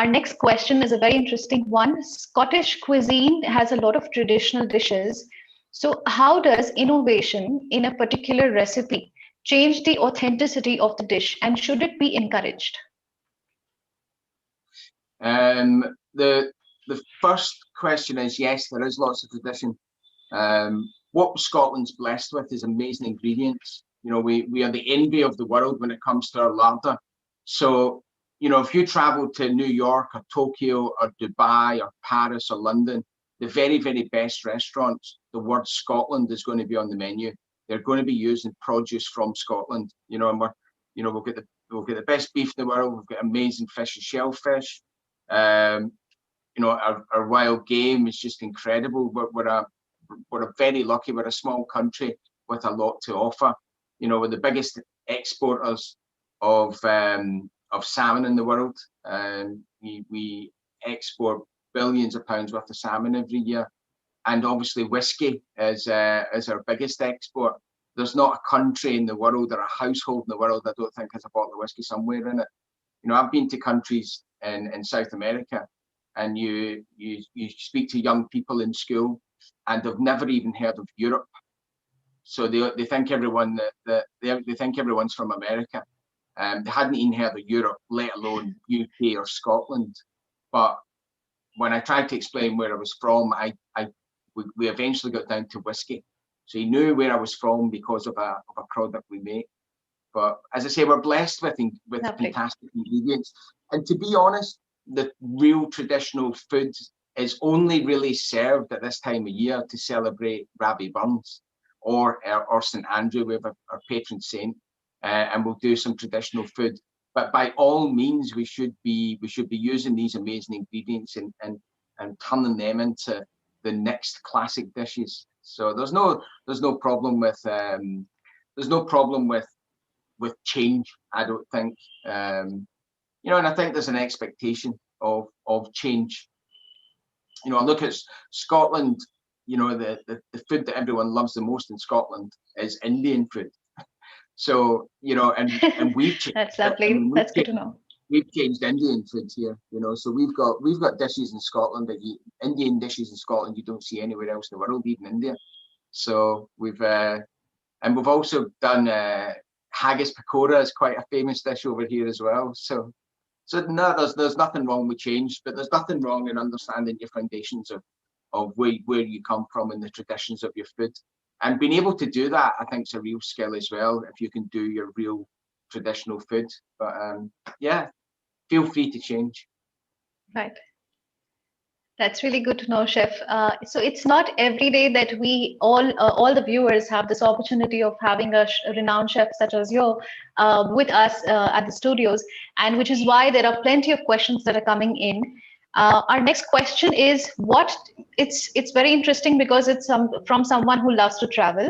Our next question is a very interesting one. Scottish cuisine has a lot of traditional dishes. So, how does innovation in a particular recipe change the authenticity of the dish, and should it be encouraged? The first question is yes, there is lots of tradition. What Scotland's blessed with is amazing ingredients. You know, we are the envy of the world when it comes to our larder. So, you know, if you travel to New York or Tokyo or Dubai or Paris or London, the very, very best restaurants, the word Scotland is going to be on the menu. They're going to be using produce from Scotland. You know, and we'll get the best beef in the world. We've got amazing fish and shellfish. You know, our wild game is just incredible. We're very lucky. We're a small country with a lot to offer. You know, we're the biggest exporters of salmon in the world. We export billions of pounds worth of salmon every year, and obviously whiskey is our biggest export. There's not a country in the world or a household in the world I don't think has a bottle of whiskey somewhere in it. You know, I've been to countries in South America, and you speak to young people in school, and they've never even heard of Europe. So they think everyone they think everyone's from America. They hadn't even heard of Europe, let alone UK or Scotland. But when I tried to explain where I was from, we eventually got down to whiskey. So he knew where I was from because of a product we make. But as I say, we're blessed with fantastic ingredients. And to be honest, the real traditional food is only really served at this time of year to celebrate Rabbie Burns or St Andrew. We have our patron saint, and we'll do some traditional food. But by all means, we should be using these amazing ingredients and turning them into the next classic dishes. So there's no problem with change, I don't think. You know, and I think there's an expectation of change. You know, I look at Scotland. You know, the food that everyone loves the most in Scotland is Indian food. So, you know, and we've changed. That's lovely. I mean, that's good to know. We've changed Indian food here, you know. So we've got dishes in Scotland Indian dishes in Scotland you don't see anywhere else in the world, even India. So we've also done haggis pakora is quite a famous dish over here as well. So no, there's nothing wrong with change, but there's nothing wrong in understanding your foundations of where you come from and the traditions of your food. And being able to do that, I think, is a real skill as well, if you can do your real traditional food. But yeah, feel free to change. Right. That's really good to know, Chef. So it's not every day that we all the viewers have this opportunity of having a renowned chef such as you with us at the studios, and which is why there are plenty of questions that are coming in. Our next question is it's very interesting because it's from someone who loves to travel.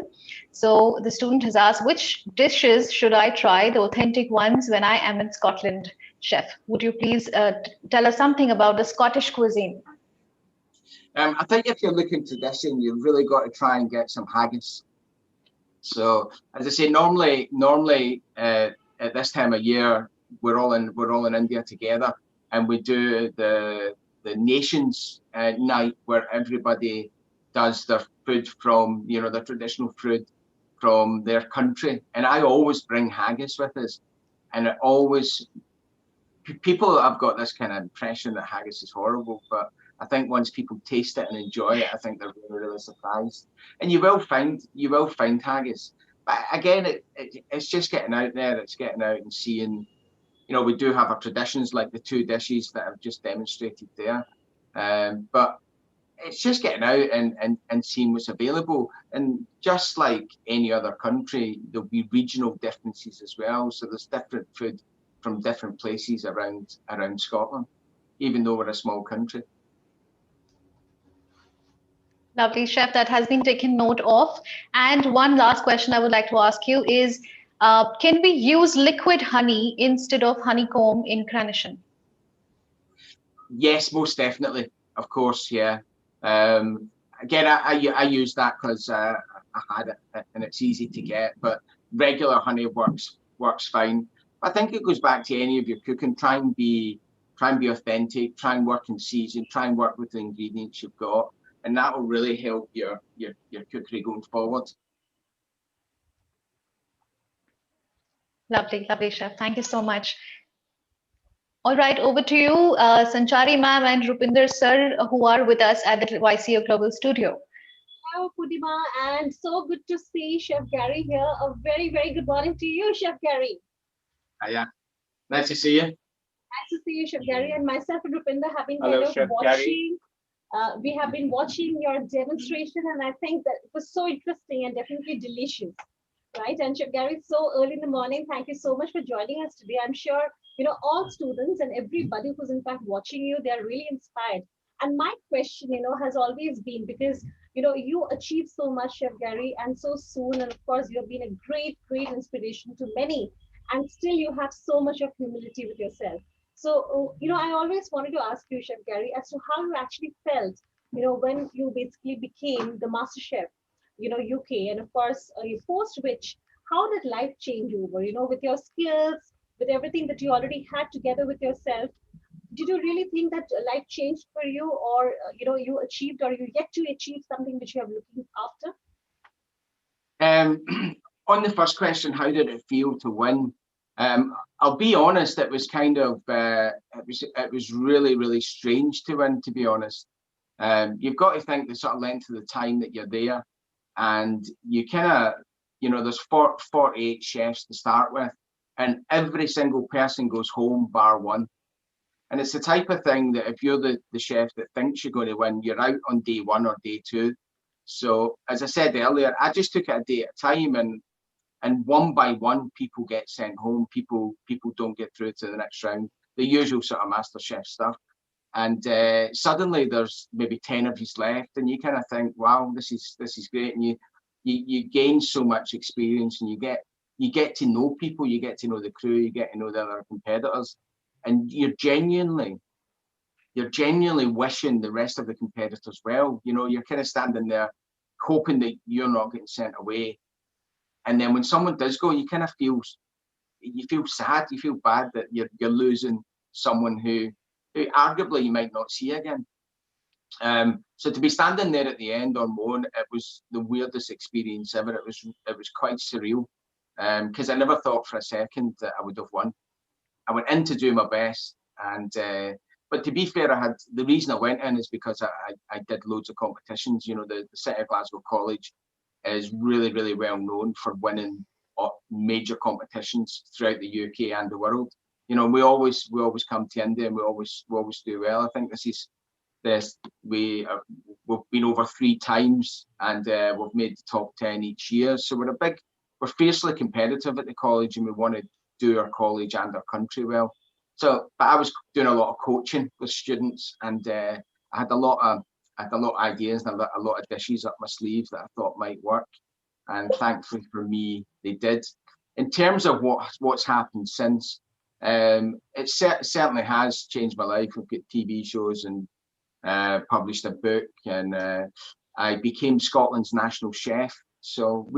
So the student has asked, which dishes should I try, the authentic ones, when I am in Scotland? Chef, would you please tell us something about the Scottish cuisine? I think if you're looking tradition, you've really got to try and get some haggis. So as I say, normally at this time of year, we're all in India together, and we do the nations night where everybody does their food from, you know, their traditional food from their country. And I always bring haggis with us, and it always, people have got this kind of impression that haggis is horrible, but I think once people taste it and enjoy it, I think they're really, really surprised. And you will find haggis. But again, it's just getting out there. It's getting out and seeing. You know, we do have our traditions like the two dishes that I've just demonstrated there. But it's just getting out and seeing what's available. And just like any other country, there'll be regional differences as well. So there's different food from different places around Scotland, even though we're a small country. Lovely, Chef. That has been taken note of. And one last question I would like to ask you is, can we use liquid honey instead of honeycomb in Cranition? Yes, most definitely. Of course, yeah. Again, I use that because I had it and it's easy to get. But regular honey works fine. I think it goes back to any of your cooking. Try and be try and be authentic, try and work in season, try and work with the ingredients you've got, and that will really help your cookery going forward. Lovely, lovely, chef. Thank you so much. All right, over to you, Sanchari ma'am and Rupinder sir, who are with us at the YCO Global Studio. Hello, Purnima, and so good to see Chef Gary here. A very, very good morning to you, Chef Gary. Yeah, nice to see you. Nice to see you, Chef Gary, and myself and Rupinder have been Hello, kind of Chef watching. We have been watching your demonstration, and I think that it was so interesting and definitely delicious, right? And Chef Gary, so early in the morning, thank you so much for joining us today. I'm sure all students and everybody who's in fact watching you, they are really inspired. And my question, has always been, because you achieved so much, Chef Gary, and so soon, and of course you've been a great, great inspiration to many, and still you have so much of humility with yourself. So, I always wanted to ask you, Chef Gary, as to how you actually felt, when you basically became the master chef, UK, and of course, post which, how did life change over, with your skills, with everything that you already had together with yourself? Did you really think that life changed for you, or, you achieved, or you yet to achieve something which you are looking after? On the first question, how did it feel to win? I'll be honest, it was kind of it was really, really strange to win, to be honest. You've got to think the sort of length of the time that you're there, and you kind of, there's 48 chefs to start with, and every single person goes home bar one. And it's the type of thing that if you're the chef that thinks you're going to win, you're out on day one or day two. So as I said earlier, I just took it a day at a time, and one by one, people get sent home. People don't get through to the next round. The usual sort of MasterChef stuff. And suddenly there's maybe 10 of you left, and you kind of think, wow, this is great. And you gain so much experience, and you get to know people, you get to know the crew, you get to know the other competitors, and you're genuinely wishing the rest of the competitors well. You're kind of standing there hoping that you're not getting sent away. And then when someone does go, you kind of feel sad, you feel bad that you're losing someone who arguably you might not see again. So to be standing there at the end on Moan, it was the weirdest experience ever. It was quite surreal, because I never thought for a second that I would have won. I went in to do my best, and but to be fair, the reason I went in is because I did loads of competitions. The City of Glasgow College is really, really well known for winning major competitions throughout the UK and the world. We always come to India, and we always do well. I think we've been over 3 times, and we've made the top 10 each year. So we're fiercely competitive at the college, and we want to do our college and our country well. So, but I was doing a lot of coaching with students, and I had a lot of ideas and a lot of dishes up my sleeve that I thought might work, and thankfully for me, they did. In terms of what's happened since, it certainly has changed my life. I've got TV shows and published a book, and I became Scotland's national chef. So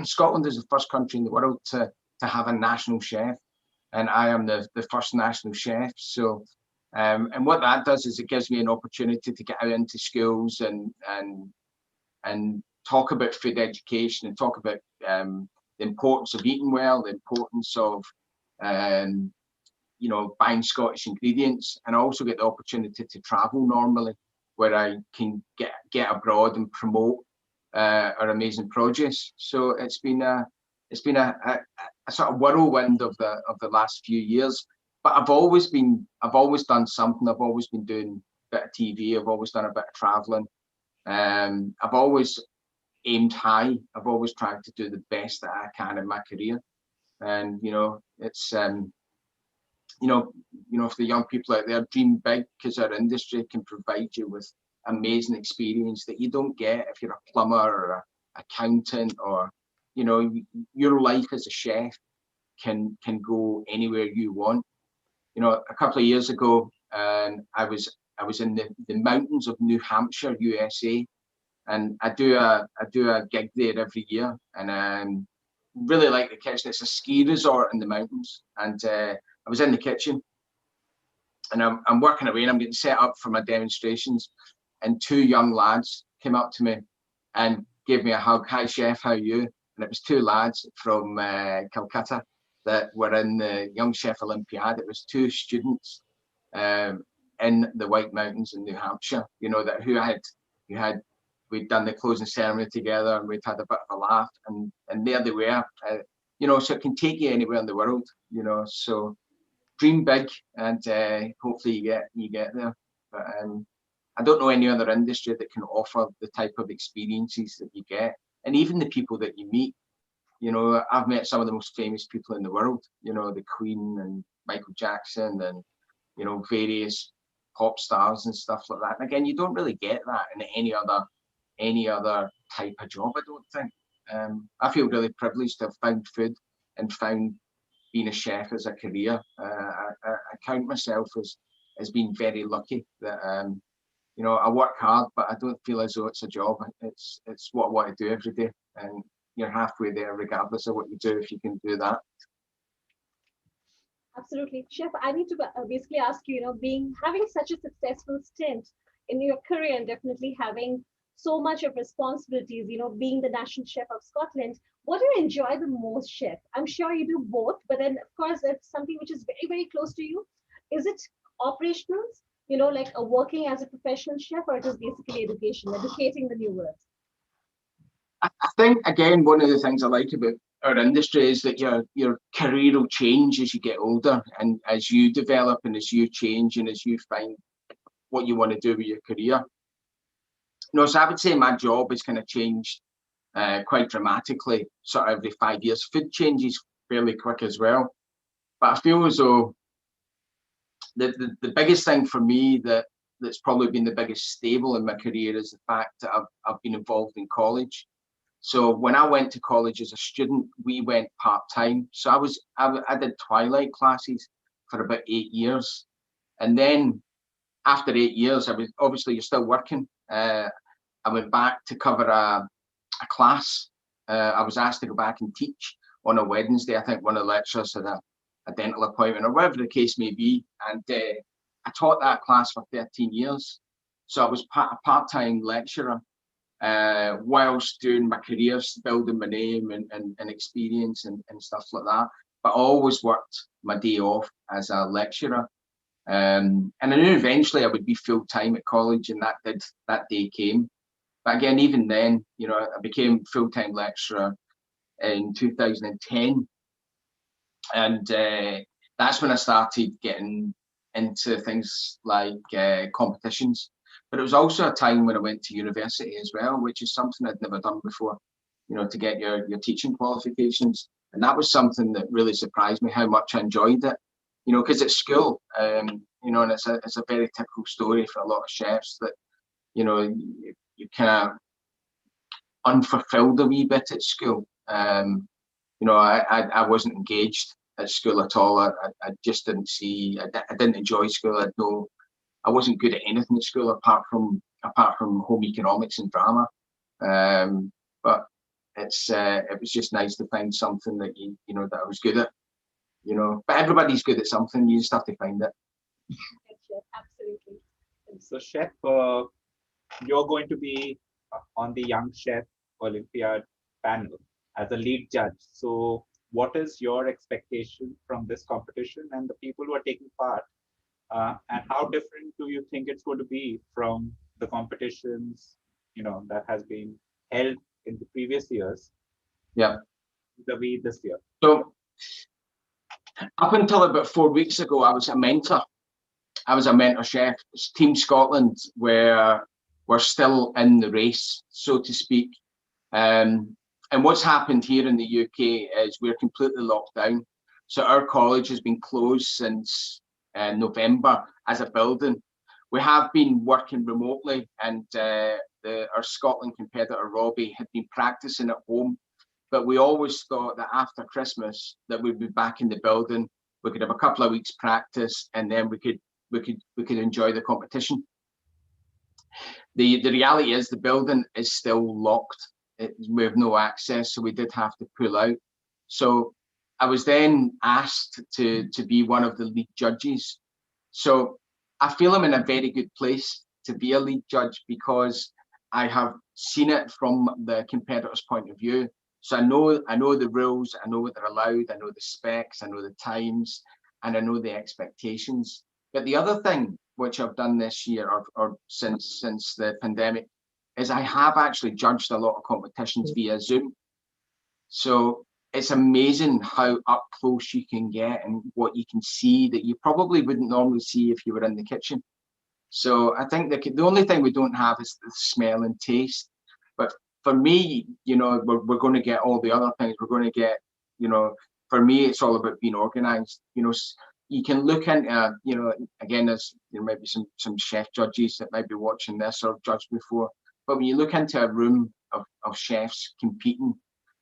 Scotland is the first country in the world to have a national chef, and I am the first national chef. So and what that does is it gives me an opportunity to get out into schools and talk about food education, and talk about the importance of eating well, the importance of buying Scottish ingredients, and I also get the opportunity to travel normally, where I can get abroad and promote our amazing produce. So it's been a sort of whirlwind of the last few years. But I've always done something. I've always been doing a bit of TV. I've always done a bit of traveling. I've always aimed high. I've always tried to do the best that I can in my career. And it's for the young people out there, dream big, because our industry can provide you with amazing experience that you don't get if you're a plumber or an accountant, or your life as a chef can go anywhere you want. A couple of years ago, I was in the mountains of New Hampshire, USA, and I do a gig there every year, and really like the kitchen. It's a ski resort in the mountains, and I was in the kitchen, and I'm working away and I'm getting set up for my demonstrations, and two young lads came up to me and gave me a hug. Hi chef, how are you? And it was two lads from Calcutta that were in the Young Chef Olympiad. It was two students in the White Mountains in New Hampshire, you know, that we'd done the closing ceremony together and we'd had a bit of a laugh, and there they were, you know, so it can take you anywhere in the world, you know, so dream big, and hopefully you get there. But I don't know any other industry that can offer the type of experiences that you get, and even the people that you meet. You know, I've met some of the most famous people in the world, you know, the Queen and Michael Jackson and, you know, various pop stars and stuff like that. And again, you don't really get that in any other type of job, I don't think. I feel really privileged to have found food and found being a chef as a career. I count myself as being very lucky that you know, I work hard, but I don't feel as though it's a job. It's what I want to do every day, and you're halfway there regardless of what you do if you can do that. Absolutely. Chef, I need to basically ask you, you know, having such a successful stint in your career and definitely having so much of responsibilities, you know, being the national chef of Scotland, what do you enjoy the most, chef? I'm sure you do both, but then of course it's something which is very, very close to you. Is it operationals, you know, like working as a professional chef, or it is basically education, educating the new world? I think, again, one of the things I like about our industry is that your career will change as you get older, and as you develop and as you change and as you find what you want to do with your career. No, so I would say my job has kind of changed quite dramatically, sort of every 5 years. Food changes fairly quick as well. But I feel as though the biggest thing for me that's probably been the biggest stable in my career is the fact that I've been involved in college. So when I went to college as a student, we went part-time. So I did twilight classes for about 8 years. And then after 8 years, obviously you're still working. I went back to cover a class. I was asked to go back and teach on a Wednesday. I think one of the lecturers had a dental appointment or whatever the case may be. And I taught that class for 13 years. So I was a part-time lecturer whilst doing my career, building my name and experience and stuff like that. But I always worked my day off as a lecturer. And I knew eventually I would be full-time at college, and that day came. But again, even then, you know, I became full-time lecturer in 2010. And that's when I started getting into things like competitions. But it was also a time when I went to university as well, which is something I'd never done before, you know, to get your teaching qualifications. And that was something that really surprised me, how much I enjoyed it, you know, because at school, you know, and it's a very typical story for a lot of chefs that, you know, you kind of unfulfilled a wee bit at school. You know, I wasn't engaged at school at all. I just didn't see, I didn't enjoy school. I wasn't good at anything at school apart from home economics and drama. But it was just nice to find something that you know that I was good at. You know, but everybody's good at something. You just have to find it. Absolutely. So, chef, you're going to be on the Young Chef Olympiad panel as a lead judge. So, what is your expectation from this competition and the people who are taking part? And how different do you think it's going to be from the competitions, you know, that has been held in the previous years? Yeah. Vis-a-vis this year. So up until about 4 weeks ago, I was a mentor. I was a mentor chef. Team Scotland were still in the race, so to speak. And what's happened here in the UK is we're completely locked down. So our college has been closed since November as a building. We have been working remotely, and our Scotland competitor Robbie had been practicing at home. But we always thought that after Christmas that we'd be back in the building. We could have a couple of weeks practice, and then we could enjoy the competition. The reality is the building is still locked. We have no access, so we did have to pull out. So I was then asked to be one of the lead judges. So I feel I'm in a very good place to be a lead judge because I have seen it from the competitor's point of view. So I know the rules, I know what they're allowed, I know the specs, I know the times, and I know the expectations. But the other thing which I've done this year or since the pandemic is I have actually judged a lot of competitions via Zoom. So it's amazing how up close you can get and what you can see that you probably wouldn't normally see if you were in the kitchen. So I think the only thing we don't have is the smell and taste. But for me, we're going to get all the other things. We're going to get, for me, it's all about being organized. You can look into, again, there's maybe some chef judges that might be watching this or judged before. But when you look into a room of chefs competing,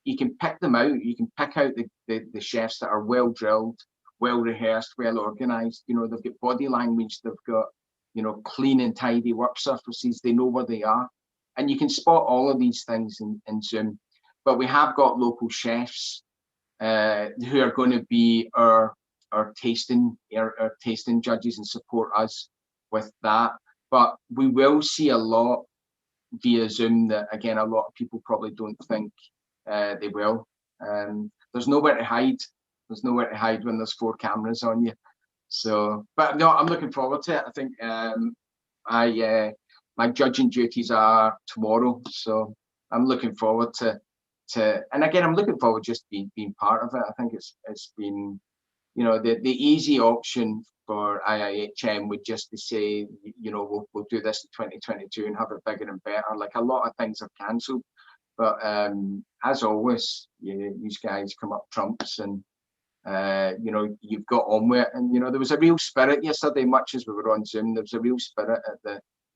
you can pick them out. You can pick out the chefs that are well drilled, well rehearsed, well organized. They've got body language. They've got clean and tidy work surfaces. They know where they are. And you can spot all of these things in Zoom. But we have got local chefs who are going to be our tasting judges and support us with that. But we will see a lot via Zoom that, again, a lot of people probably don't think they will. There's nowhere to hide. There's nowhere to hide when there's 4 cameras on you. So, but no, I'm looking forward to it. I think my judging duties are tomorrow, so I'm looking forward to, and again, I'm looking forward just being part of it. I think it's been, the easy option for IIHM would just be say, we'll do this in 2022 and have it bigger and better. Like a lot of things have cancelled, but as always, these guys come up trumps and. You've got on with it, and there was a real spirit yesterday. Much as we were on Zoom, there was a real spirit at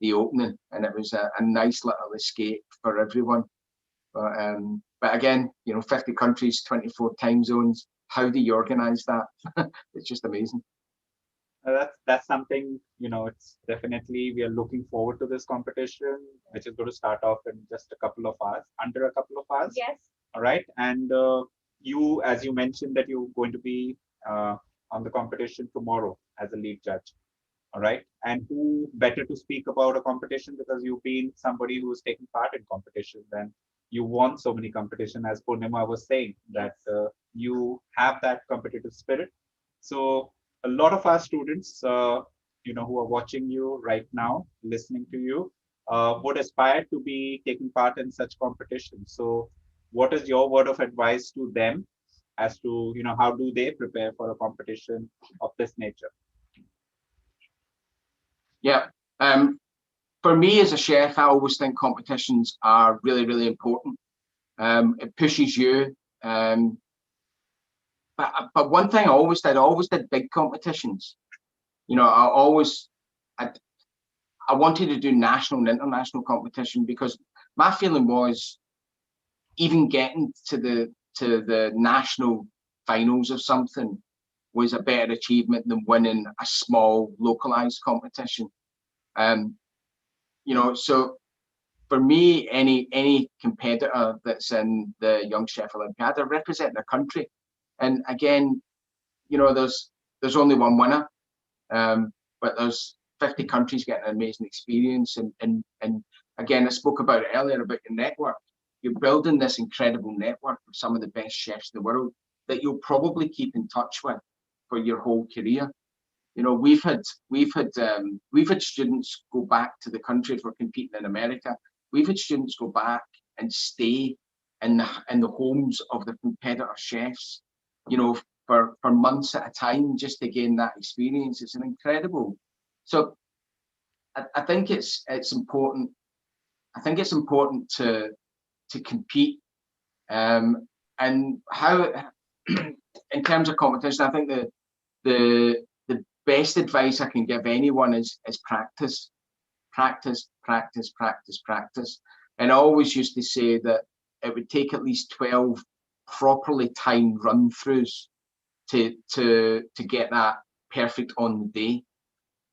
the opening, and it was a nice little escape for everyone. But again, 50 countries, 24 time zones. How do you organise that? It's just amazing. That's something, it's definitely, we are looking forward to this competition, which is going to start off in just under a couple of hours. Yes. All right, and you, as you mentioned, that you're going to be on the competition tomorrow as a lead judge. All right. And who better to speak about a competition, because you've been somebody who's taken part in competitions and you won so many competitions, as Purnima was saying, that you have that competitive spirit. So a lot of our students, who are watching you right now, listening to you, would aspire to be taking part in such competitions. So what is your word of advice to them as to, how do they prepare for a competition of this nature? Yeah. For me as a chef, I always think competitions are really, really important. It pushes you. But one thing I always did big competitions. I wanted to do national and international competition because my feeling was even getting to the national finals of something was a better achievement than winning a small localized competition. So for me, any competitor that's in the Young Chef Olympiad, they're representing their country. And again, there's only one winner, but there's 50 countries getting an amazing experience. And again, I spoke about it earlier about your network. You're building this incredible network of some of the best chefs in the world that you'll probably keep in touch with for your whole career. We've had students go back to the country if we're competing in America. We've had students go back and stay in the homes of the competitor chefs, for months at a time just to gain that experience. It's an incredible. So I think it's important. I think it's important to compete. And how, in terms of competition, I think the best advice I can give anyone is practice. And I always used to say that it would take at least 12 properly timed run-throughs to get that perfect on the day.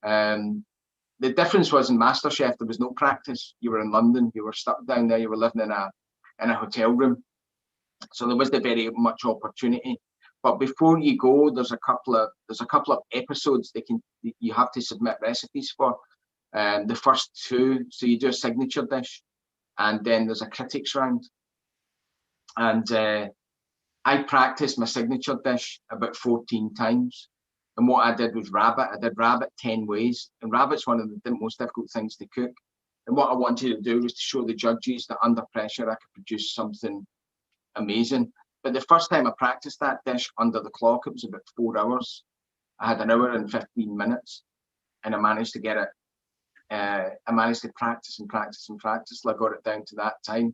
The difference was in MasterChef, there was no practice. You were in London, you were stuck down there, you were living in a hotel room. So there wasn't very much opportunity. But before you go, there's a couple of episodes you have to submit recipes for. The first two, so you do a signature dish, and then there's a critics round. And I practiced my signature dish about 14 times. And what I did was rabbit. I did rabbit 10 ways. And rabbit's one of the most difficult things to cook. And what I wanted to do was to show the judges that under pressure I could produce something amazing. But the first time I practiced that dish under the clock, it was about 4 hours. I had an hour and 15 minutes, and I managed to get it. I managed to practice and practice and practice till I got it down to that time.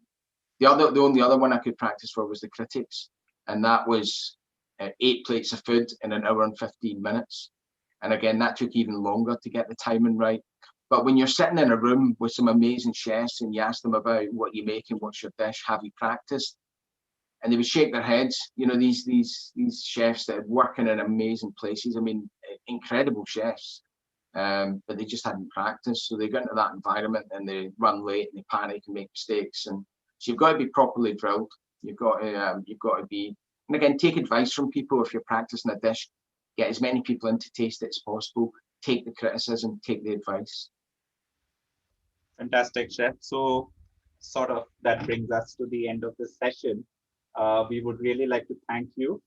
The only other one I could practice for was the critics, and that was 8 plates of food in an hour and 15 minutes. And again, that took even longer to get the timing right. But when you're sitting in a room with some amazing chefs and you ask them about what you make and what's your dish, have you practiced? And they would shake their heads. You know, these chefs that are working in amazing places. I mean, incredible chefs, but they just hadn't practiced. So they go into that environment and they run late and they panic and make mistakes. And so you've got to be properly drilled. You've got to be, and again, take advice from people. If you're practicing a dish, get as many people in to taste it as possible. Take the criticism, take the advice. Fantastic, Chef. So sort of that brings us to the end of this session. We would really like to thank you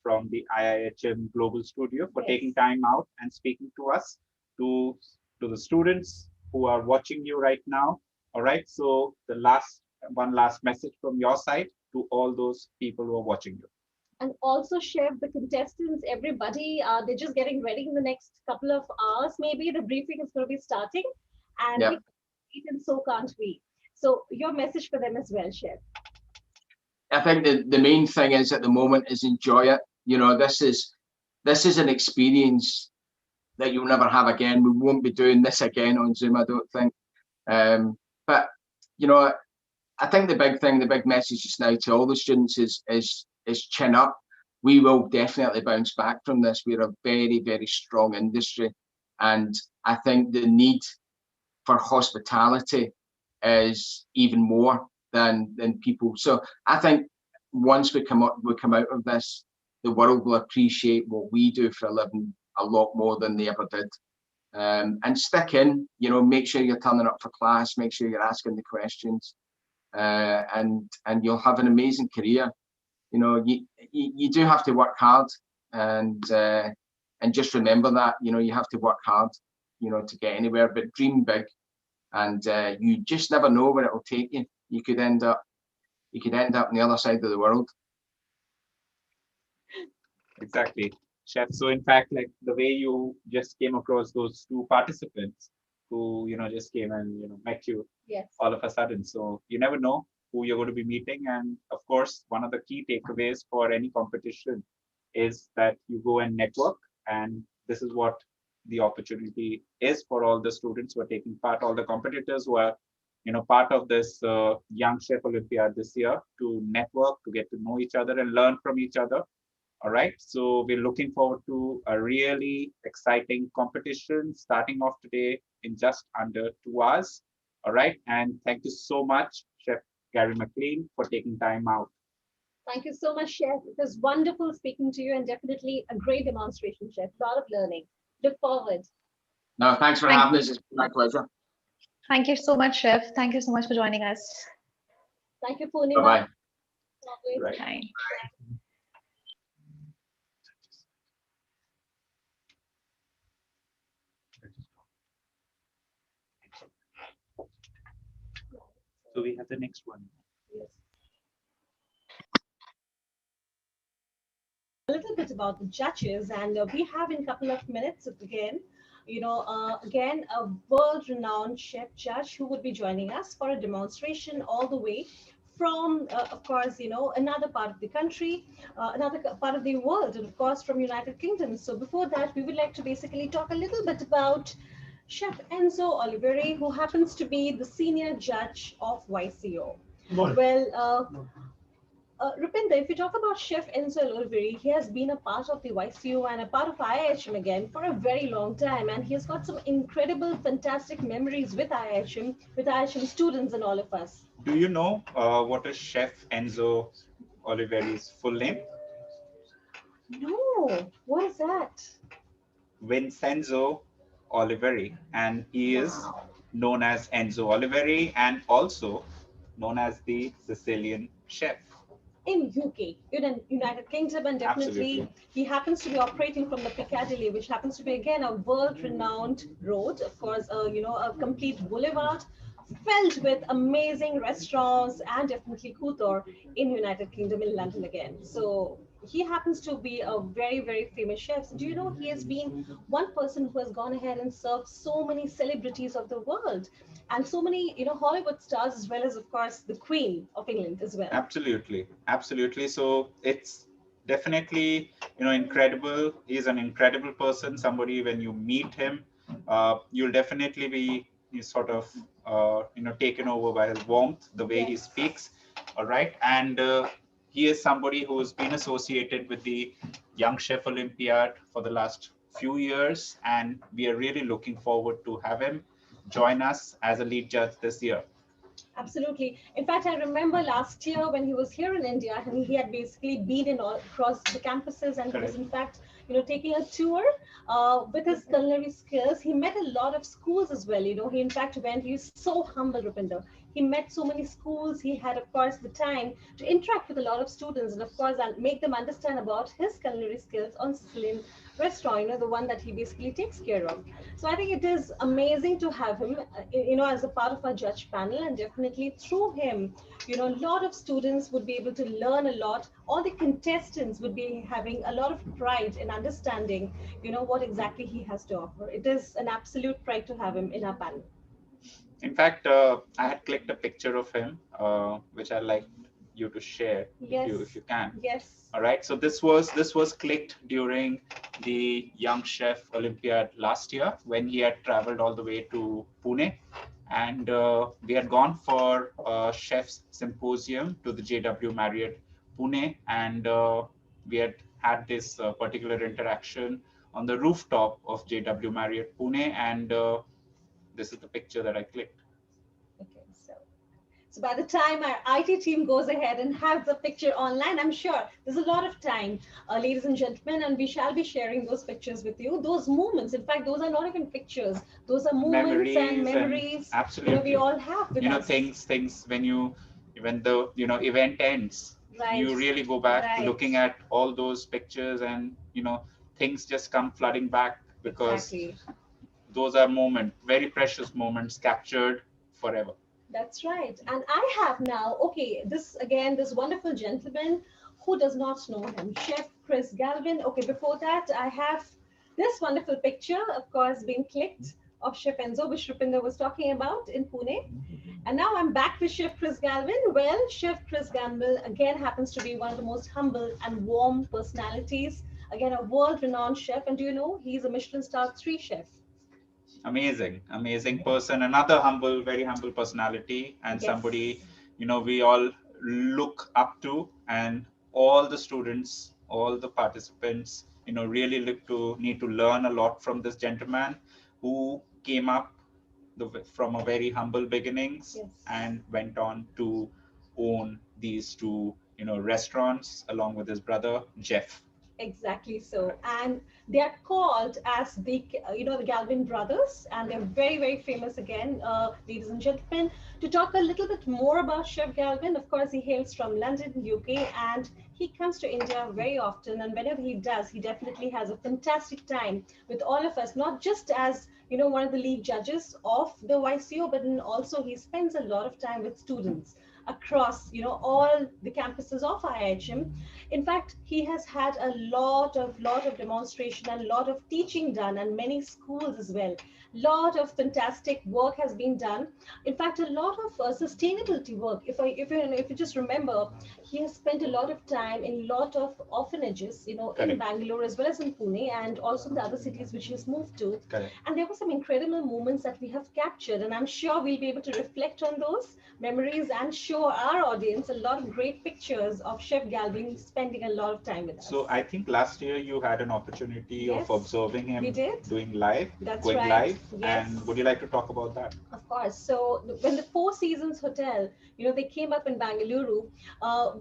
from the IIHM Global Studio for taking time out and speaking to us, to the students who are watching you right now. All right. So one last message from your side to all those people who are watching you. And also, Chef, the contestants, everybody, they're just getting ready in the next couple of hours. Maybe the briefing is going to be starting, and we can't wait, and so can't we. So your message for them as well, Chef. I think the main thing is at the moment is enjoy it. You know, this is an experience that you'll never have again. We won't be doing this again on Zoom, I don't think. But you know, I think the big message just now to all the students is chin up. We will definitely bounce back from this. We're a very, very strong industry, and I think the need for hospitality is even more than people. So I think once we come out of this, the world will appreciate what we do for a living a lot more than they ever did. And stick in, you know, make sure you're turning up for class, make sure you're asking the questions, and you'll have an amazing career. You know, you do have to work hard, and just remember that, you know, you have to work hard, you know, to get anywhere, but dream big, and you just never know where it will take you. You could end up on the other side of the world. Exactly, Chef. So in fact, like the way you just came across those two participants who, you know, just came and, you know, met you all of a sudden. So you never know who you're going to be meeting. And of course, one of the key takeaways for any competition is that you go and network. And this is what the opportunity is for all the students who are taking part, all the competitors who are, you know, part of this Young Chef Olympiad this year, to network, to get to know each other and learn from each other. All right. So we're looking forward to a really exciting competition starting off today in just under 2 hours. All right. And thank you so much, Chef Gary McLean, for taking time out. Thank you so much, Chef. It was wonderful speaking to you, and definitely a great demonstration, Chef. A lot of learning. Look forward. No, thanks for having us. It's been my pleasure. Thank you so much, Chef. Thank you so much for joining us. Thank you, Purnima. Bye-bye. Right. Bye. So we have the next one. Yes. A little bit about the judges, and we have in a couple of minutes again, again, a world-renowned chef judge who would be joining us for a demonstration all the way from, of course, another part of the country, another part of the world, and of course from United Kingdom. So before that, we would like to basically talk a little bit about Chef Enzo Oliveri, who happens to be the senior judge of YCO. Well, Rupinder, if you talk about Chef Enzo Oliveri, he has been a part of the YCO and a part of IIHM again for a very long time, and he has got some incredible, fantastic memories with IIHM students and all of us. Do you know what is Chef Enzo Oliveri's full name? No, what is that? Vincenzo Oliveri, and he is Wow. known as Enzo Oliveri and also known as the Sicilian chef. In UK, in United Kingdom, and definitely Absolutely. he happens to be operating from the Piccadilly, which happens to be again a world-renowned road, of course, a complete boulevard filled with amazing restaurants and definitely couture in United Kingdom in London again. So he happens to be a very, very famous chef. So do you know he has been one person who has gone ahead and served so many celebrities of the world and so many, Hollywood stars as well as, of course, the Queen of England as well. Absolutely, absolutely. So it's definitely, incredible. He's an incredible person. Somebody, when you meet him, you'll definitely be sort of, taken over by his warmth, the way he Yes. speaks. All right, and he is somebody who's been associated with the Young Chef Olympiad for the last few years, and we are really looking forward to have him join us as a lead judge this year. Absolutely. In fact, I remember last year when he was here in India, and he had basically been in all across the campuses, and he was Correct. in fact, taking a tour with his culinary skills. He met a lot of schools as well. He in fact went. He's so humble, Rupinder. He met so many schools. He had, of course, the time to interact with a lot of students, and of course, and make them understand about his culinary skills on Sicilian restaurant. The one that he basically takes care of. So I think it is amazing to have him, as a part of our judge panel, and definitely through him, a lot of students would be able to learn a lot. All the contestants would be having a lot of pride in understanding, what exactly he has to offer. It is an absolute pride to have him in our panel. In fact, I had clicked a picture of him, which I'd like you to share Yes. if you can. Yes. All right. So this was clicked during the Young Chef Olympiad last year when he had traveled all the way to Pune, and we had gone for a chef's symposium to the JW Marriott Pune, and we had this particular interaction on the rooftop of JW Marriott Pune, and this is the picture that I clicked. Okay. So by the time our IT team goes ahead and has the picture online, I'm sure there's a lot of time, ladies and gentlemen, and we shall be sharing those pictures with you. Those moments, in fact, those are not even pictures; those are moments and Memories and memories. We absolutely, all have with us. things when the event ends, Right. you really go back Right. looking at all those pictures, and things just come flooding back because Exactly. those are very precious moments captured forever. That's right. And I have now, okay, this again, this wonderful gentleman who does not know him, Chef Chris Galvin. Okay, before that, I have this wonderful picture, of course, being clicked of Chef Enzo, which Rupinder was talking about in Pune. And now I'm back with Chef Chris Galvin. Well, Chef Chris Galvin again happens to be one of the most humble and warm personalities. Again, a world-renowned chef. And do you know, he's a Michelin star 3 chef. Amazing person, another very humble personality, and Yes. somebody we all look up to, and all the students, all the participants really need to learn a lot from this gentleman who came up from a very humble beginnings Yes. and went on to own these two restaurants along with his brother Jeff. Exactly so. And they are called as the Galvin brothers, and they're very, very famous again, ladies and gentlemen. To talk a little bit more about Chef Galvin, of course, he hails from London, UK, and he comes to India very often. And whenever he does, he definitely has a fantastic time with all of us, not just as one of the lead judges of the YCO, but then also he spends a lot of time with students across all the campuses of IIHM. In fact, he has had a lot of demonstration and a lot of teaching done, and many schools as well. Lot of fantastic work has been done. In fact, a lot of sustainability work. If you just remember, he has spent a lot of time in a lot of orphanages, in Correct. Bangalore as well as in Pune, and also in the other cities which he has moved to. Correct. And there were some incredible moments that we have captured, and I'm sure we'll be able to reflect on those memories and show our audience a lot of great pictures of Chef Galvin spending a lot of time with us. So I think last year you had an opportunity Yes, of observing him we did. going That's live, right. Yes. And would you like to talk about that? Of course. So when the Four Seasons Hotel, they came up in Bangalore,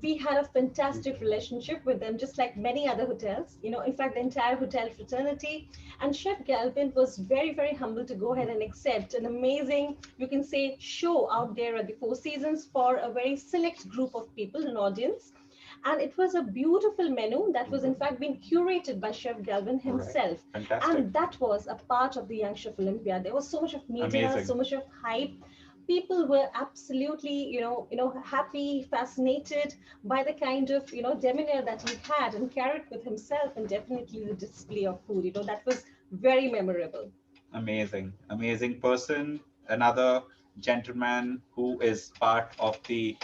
we had a fantastic relationship with them, just like many other hotels. In fact, the entire hotel fraternity. And Chef Galvin was very, very humble to go ahead and accept an amazing, you can say, show out there at the Four Seasons for a very select group of people, an audience. And it was a beautiful menu that was in fact being curated by Chef Galvin himself. Fantastic. And that was a part of the Young Chef Olympia. There was so much of media, Amazing. so much of hype. People were absolutely, happy, fascinated by the kind of, demeanor that he had and carried with himself, and definitely the display of food. That was very memorable. Amazing person. Another gentleman who is part of the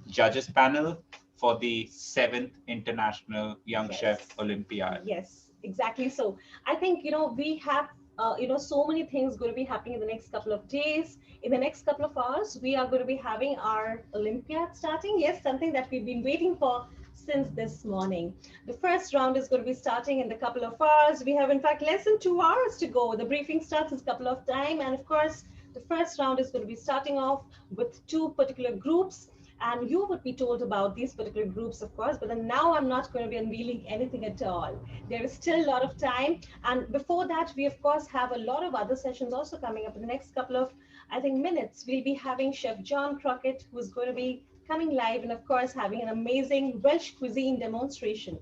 judges panel for the 7th International Young Yes. Chef Olympiad. Yes, exactly. So I think, we have, so many things going to be happening in the next couple of days. In the next couple of hours, we are going to be having our Olympiad starting. Yes, something that we've been waiting for since this morning. The first round is going to be starting in a couple of hours. We have, in fact, less than 2 hours to go. The briefing starts in a couple of time. And of course, the first round is going to be starting off with 2 particular groups. And you would be told about these particular groups, of course, but then now I'm not going to be unveiling anything at all. There is still a lot of time. And before that, we, of course, have a lot of other sessions also coming up in the next couple of, I think, minutes. We'll be having Chef John Crockett, who's going to be coming live, and, of course, having an amazing Welsh cuisine demonstration.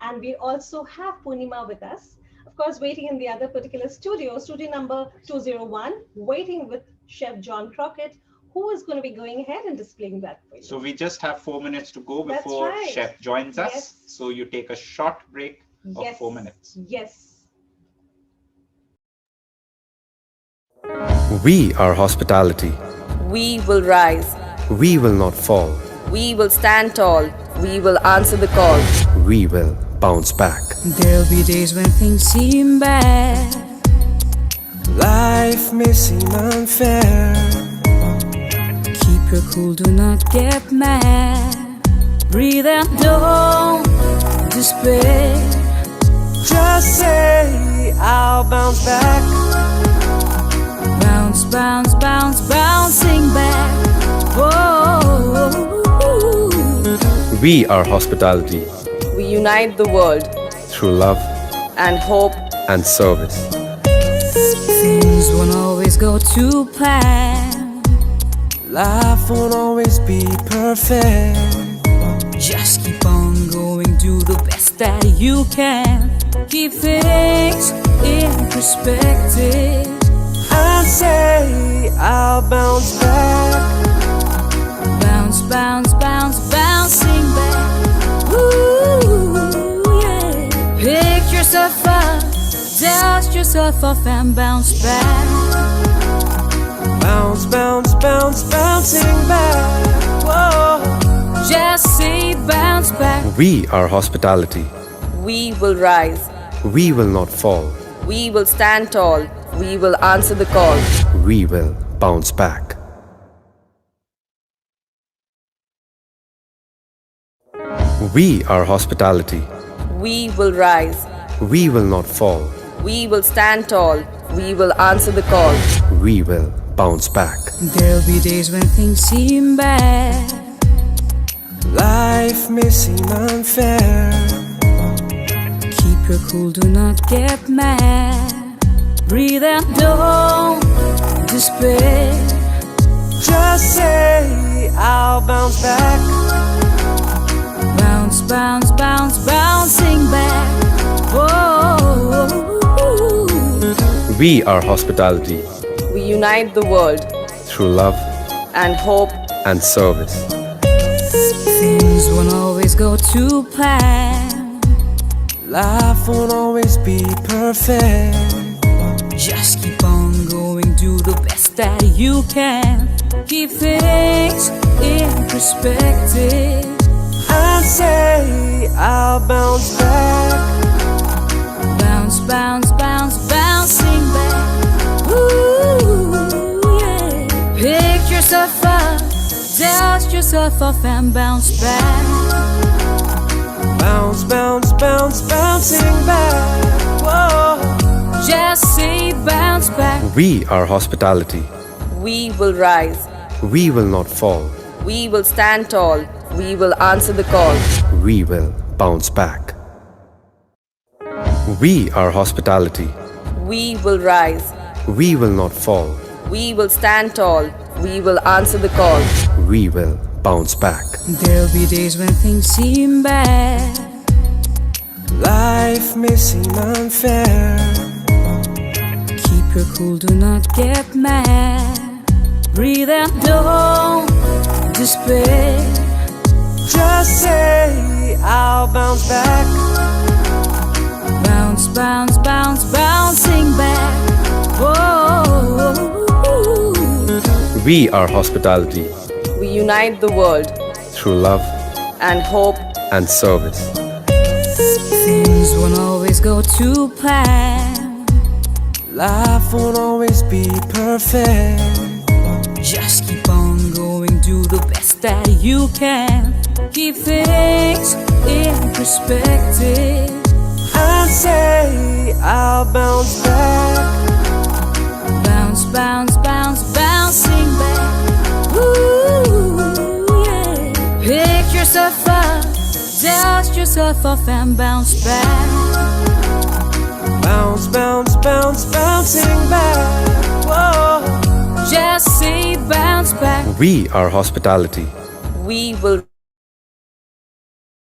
And we also have Purnima with us, of course, waiting in the other particular studio number 201, waiting with Chef John Crockett, who is going to be going ahead and displaying that for you. So we just have 4 minutes to go That's before right. Chef joins us. Yes. So you take a short break of Yes. 4 minutes. Yes. We are hospitality. We will rise. We will not fall. We will stand tall. We will answer the call. We will bounce back. There'll be days when things seem bad. Life may seem unfair. Keep your cool, do not get mad. Breathe and don't despair. Just say, I'll bounce back. Bounce, bounce, bounce, bouncing back. Whoa. We are hospitality We unite the world through love and hope. and service. Things won't always go to plan. Life won't always be perfect. Just keep on going, do the best that you can. Keep things in perspective. I say, I'll bounce back. Bounce, bounce, bounce, bouncing back. Ooh, yeah. Pick yourself up, dust yourself off and bounce back. Bounce, bounce, bounce, bouncing back. Whoa. Just say bounce back. We are hospitality. We will rise. We will not fall. We will stand tall. We will answer the call. We will bounce back. We are hospitality. We will rise. We will not fall. We will stand tall. We will answer the call. We will bounce back. There'll be days when things seem bad. Life may seem unfair. Keep your cool, do not get mad. Breathe and don't despair. Just say, I'll bounce back. Bounce, bounce, bounce, bouncing back. Whoa. We are hospitality We unite the world through love and hope. and service. Things won't always go to plan. Life won't always be perfect. Just keep on going, do the best that you can. Keep things in perspective. I say, I'll bounce back. Bounce, bounce, bounce, bouncing back. Ooh, yeah. Pick yourself up, dust yourself off and bounce back. Bounce, bounce, bounce, bouncing back. Whoa. Just say bounce back. We are hospitality. We will rise. We will not fall. We will stand tall. We will answer the call. We will bounce back. We are hospitality. We will rise. We will not fall. We will stand tall. We will answer the call. We will bounce back. There'll be days when things seem bad. Life may seem unfair. Keep your cool, do not get mad. Breathe out, don't despair. Just say I'll bounce back. Bounce, bounce, bounce, bouncing back. Whoa. We are hospitality We unite the world through love and hope. and service. Things won't always go to plan. Life won't always be perfect. Just keep on going, do the best that you can. Keep things in perspective. And say I'll bounce back. Bounce, bounce, bounce, bouncing back. Ooh, yeah. Pick yourself up, dust yourself off and bounce back. Bounce, bounce, bounce, bouncing back. Whoa. Just say bounce back. We are hospitality. We will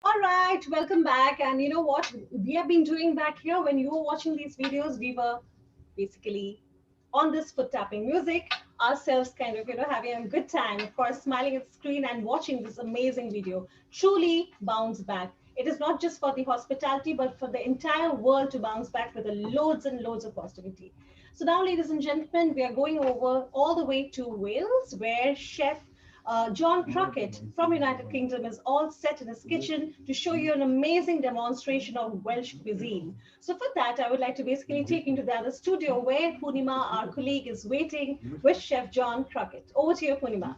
All right, welcome back. And you know what we have been doing back here when you were watching these videos? We were basically on this foot tapping music ourselves, kind of, having a good time, of course, smiling at the screen and watching this amazing video. Truly bounce back. It is not just for the hospitality, but for the entire world to bounce back with loads and loads of positivity. So now, ladies and gentlemen, we are going over all the way to Wales, where Chef John Crockett from United Kingdom is all set in his kitchen to show you an amazing demonstration of Welsh cuisine. So for that, I would like to basically take you to the other studio where Poonima, our colleague, is waiting with Chef John Crockett. Over to you, Poonima.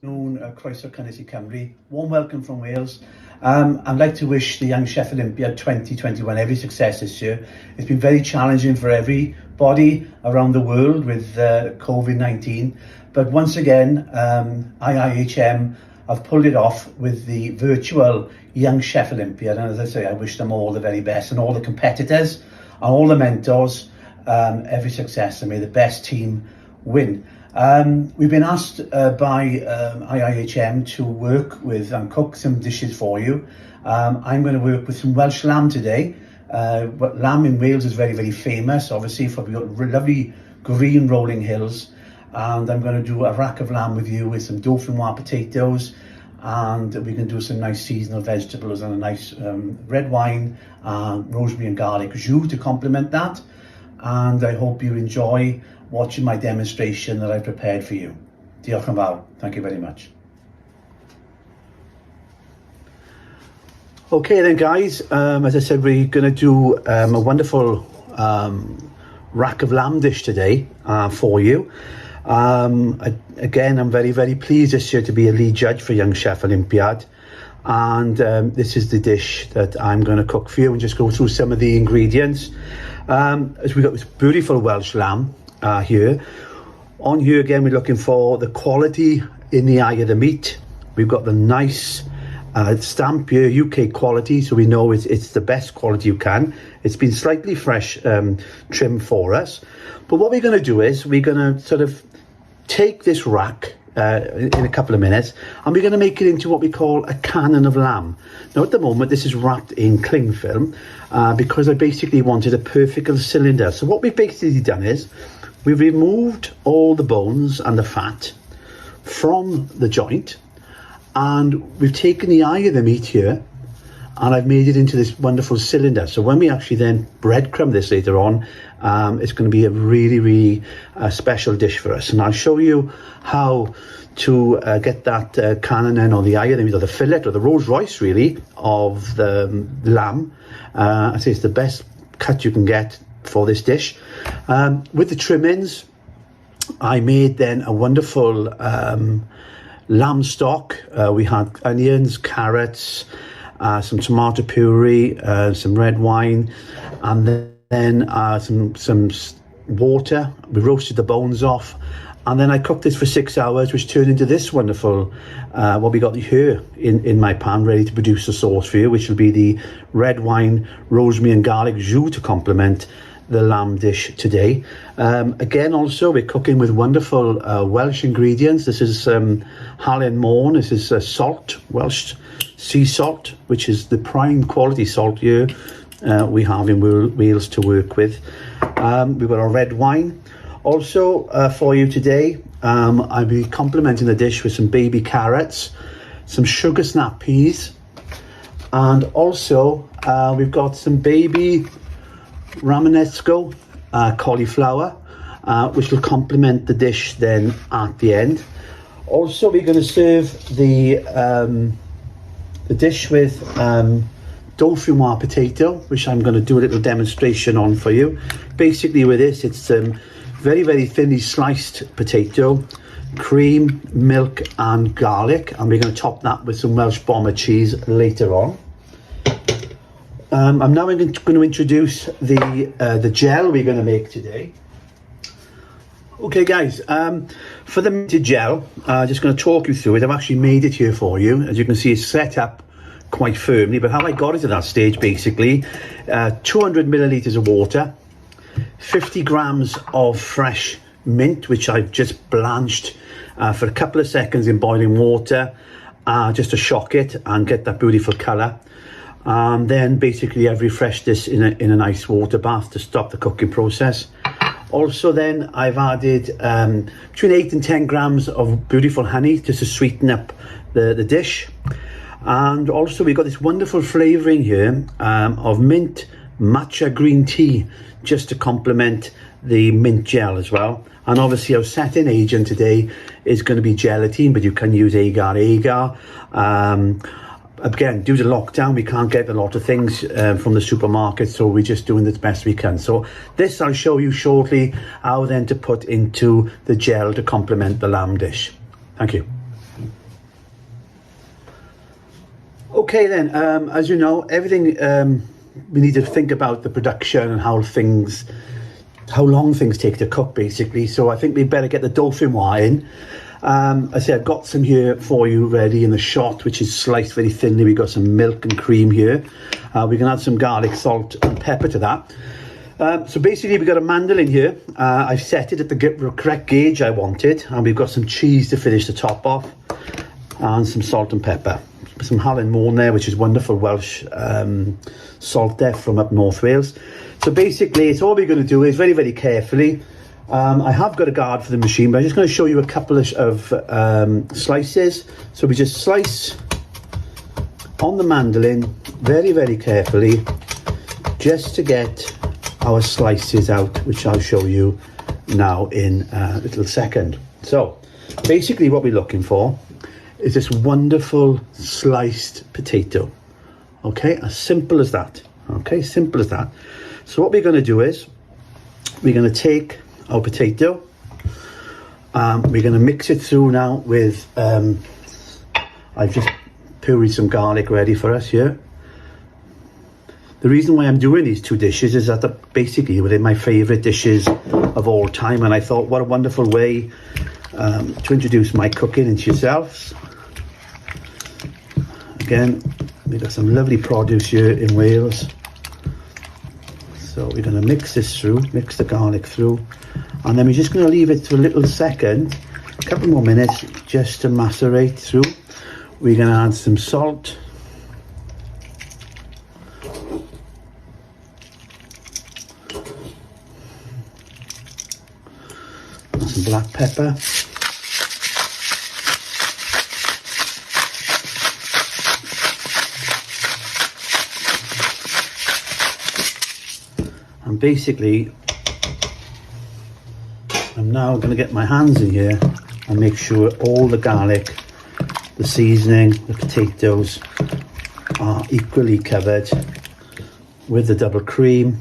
Croeso Cynnes I Cymru. Warm welcome from Wales. I'd like to wish the Young Chef Olympiad 2021 every success this year. It's been very challenging for everybody around the world with COVID-19, but once again, IIHM have pulled it off with the virtual Young Chef Olympiad, and as I say, I wish them all the very best, and all the competitors and all the mentors every success, and may the best team win. We've been asked by IIHM to work with and cook some dishes for you. I'm going to work with some Welsh lamb today. But lamb in Wales is very, very famous, obviously, for we've got lovely green rolling hills. And I'm going to do a rack of lamb with you with some dauphinoise potatoes. And we can do some nice seasonal vegetables and a nice red wine, rosemary and garlic jus to complement that. And I hope you enjoy watching my demonstration that I prepared for you. Diolch yn fawr. Thank you very much. Okay then guys, as I said, we're going to do a wonderful rack of lamb dish today for you. Again, I'm very, very pleased this year to be a lead judge for Young Chef Olympiad. And this is the dish that I'm going to cook for you and just go through some of the ingredients. As we've got this beautiful Welsh lamb here. On here again, we're looking for the quality in the eye of the meat. We've got the nice stamp here, UK quality, so we know it's the best quality you can. It's been slightly fresh trim for us. But what we're going to do is we're going to sort of take this rack in a couple of minutes, and we're going to make it into what we call a cannon of lamb. Now at the moment this is wrapped in cling film because I basically wanted a perfect cylinder. So what we've basically done is we've removed all the bones and the fat from the joint, and we've taken the eye of the meat here and I've made it into this wonderful cylinder. So when we actually then breadcrumb this later on, it's going to be a really, really special dish for us. And I'll show you how to get that cannon in, or the eye of the meat, or the fillet, or the Rolls Royce really, of the lamb. I say it's the best cut you can get for this dish. With the trimmings, I made then a wonderful lamb stock. We had onions, carrots, some tomato puree, some red wine, and then some water. We roasted the bones off, and then I cooked this for 6 hours, which turned into this wonderful, what we got here in my pan, ready to produce the sauce for you, which will be the red wine, rosemary and garlic jus to complement the lamb dish today. Again, also, we're cooking with wonderful Welsh ingredients. This is Hallen Morn. This is salt, Welsh sea salt, which is the prime quality salt here we have in Wales to work with. We've got our red wine. Also, for you today, I'll be complementing the dish with some baby carrots, some sugar snap peas, and also we've got some baby Romanesco cauliflower, which will complement the dish then at the end. Also, we're going to serve the dish with dauphinoise potato, which I'm going to do a little demonstration on for you. Basically with this, it's very, very thinly sliced potato, cream, milk and garlic, and we're going to top that with some Welsh bomber cheese later on. I'm now going to introduce the gel we're going to make today. Okay guys, for the minted gel, I'm just going to talk you through it. I've actually made it here for you. As you can see, it's set up quite firmly, but how I got it to that stage, basically, 200 millilitres of water, 50 grams of fresh mint, which I've just blanched for a couple of seconds in boiling water, just to shock it and get that beautiful colour. Then basically I've refreshed this in a nice water bath to stop the cooking process. Also then I've added between 8 and 10 grams of beautiful honey just to sweeten up the dish. And also we've got this wonderful flavouring here of mint matcha green tea, just to complement the mint gel as well. And obviously our setting agent today is going to be gelatine, but you can use agar. Again, due to lockdown, we can't get a lot of things from the supermarket, so we're just doing the best we can. So this I'll show you shortly how then to put into the gel to complement the lamb dish. Thank you. Okay then, as you know, everything we need to think about the production and how long things take to cook, basically. So I think we better get the dauphinoise in. I say I've got some here for you ready in the shot, which is sliced very thinly. We've got some milk and cream here. We can add some garlic, salt and pepper to that. So basically we've got a mandolin here. I've set it at the correct gauge I wanted, and we've got some cheese to finish the top off, and some salt and pepper. Some Hallen Morn there, which is wonderful Welsh salt there from up North Wales. So basically it's all we're going to do is very, very carefully. I have got a guard for the machine, but I'm just going to show you a couple of slices. So we just slice on the mandolin very, very carefully, just to get our slices out, which I'll show you now in a little second. So basically what we're looking for is this wonderful sliced potato. Okay, as simple as that. Okay, simple as that. So what we're going to do is we're going to take our potato, we're going to mix it through now with I've just pureed some garlic ready for us here. The reason why I'm doing these two dishes is that they're basically within my favourite dishes of all time, and I thought what a wonderful way to introduce my cooking into yourselves. Again, we've got some lovely produce here in Wales. So we're going to mix this through, mix the garlic through, and then we're just going to leave it for a little second, a couple more minutes, just to macerate through. We're going to add some salt, and some black pepper. And basically, I'm now going to get my hands in here and make sure all the garlic, the seasoning, the potatoes are equally covered with the double cream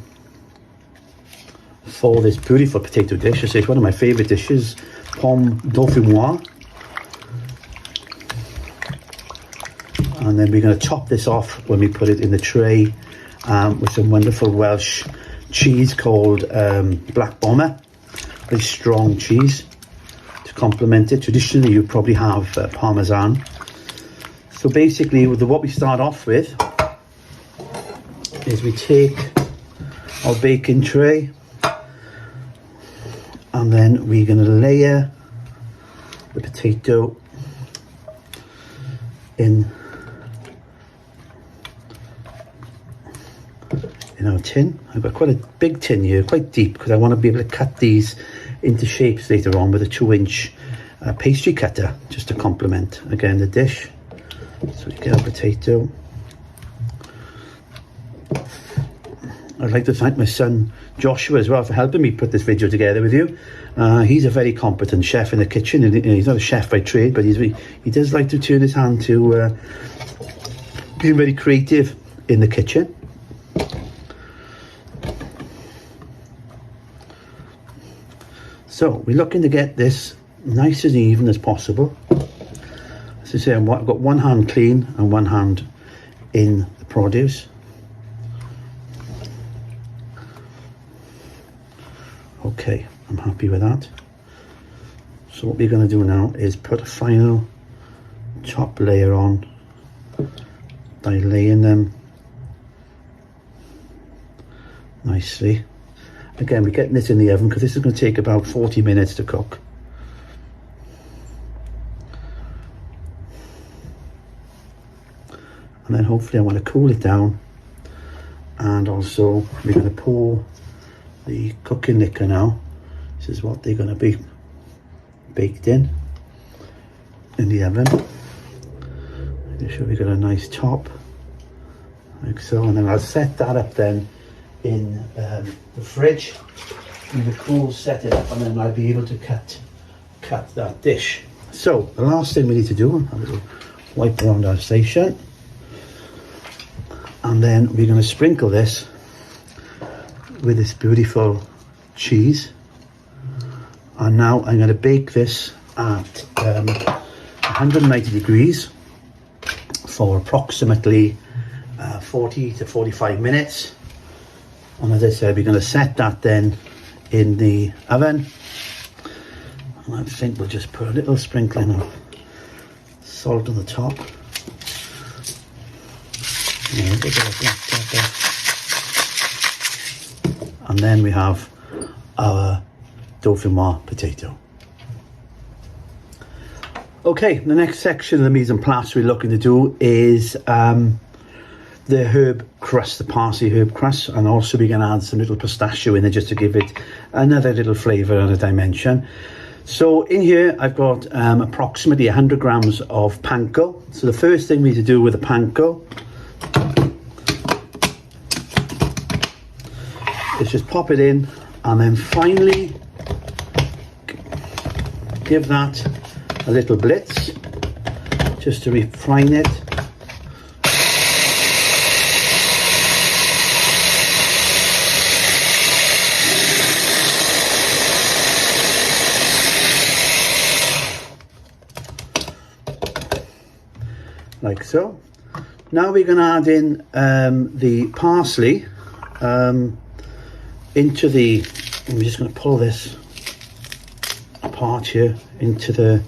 for this beautiful potato dish. I say it's one of my favourite dishes, pomme dauphinoise. And then we're going to top this off when we put it in the tray with some wonderful Welsh cheese called Black Bomber. Very strong cheese to complement it. Traditionally, you probably have Parmesan. So basically, what we start off with is we take our baking tray, and then we're going to layer the potato in our tin. I've got quite a big tin here, quite deep, because I want to be able to cut these into shapes later on with a 2-inch pastry cutter, just to complement again the dish. So we get our potato. I'd like to thank my son Joshua as well for helping me put this video together with you. He's a very competent chef in the kitchen, and he's not a chef by trade, but he does like to turn his hand to being very creative in the kitchen. So we're looking to get this nice and even as possible. As I say, I've got one hand clean and one hand in the produce. Okay, I'm happy with that. So what we're going to do now is put a final top layer on by laying them nicely. Again, we're getting this in the oven because this is going to take about 40 minutes to cook. And then hopefully I want to cool it down, and also we're going to pour the cooking liquor now. This is what they're going to be baked in the oven. Make sure we got a nice top like so, and then I'll set that up then in the fridge in the cool, set it up, and then I'll be able to cut that dish. So the last thing we need to do, a little wipe around our station, and then we're going to sprinkle this with this beautiful cheese. And now I'm going to bake this at 190 degrees for approximately 40 to 45 minutes. And as I said, we're going to set that then in the oven. And I think we'll just put a little sprinkling of salt on the top. Yeah, a bit of black pepper. And then we have our dauphinoise potato. Okay, the next section of the mise en place we're looking to do is the herb crust, the parsley herb crust, and also we're going to add some little pistachio in there just to give it another little flavour and a dimension. So in here I've got approximately 100 grams of panko. So the first thing we need to do with the panko is just pop it in, and then finally give that a little blitz just to refine it. Like so. Now we're going to add in the parsley into the, I'm just going to pull this apart here into the,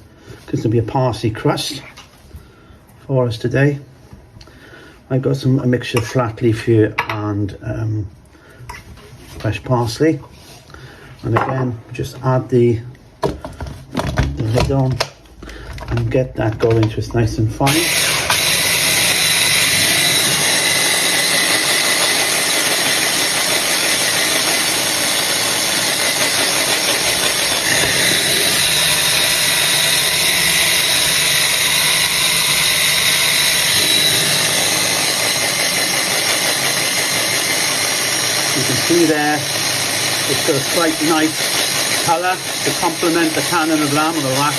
because there'll be a parsley crust for us today. I've got a mixture of flat leaf here and fresh parsley, and again just add the lid on and get that going so it's nice and fine. See there, it's got a quite nice colour to complement the cannon of lamb or the rack.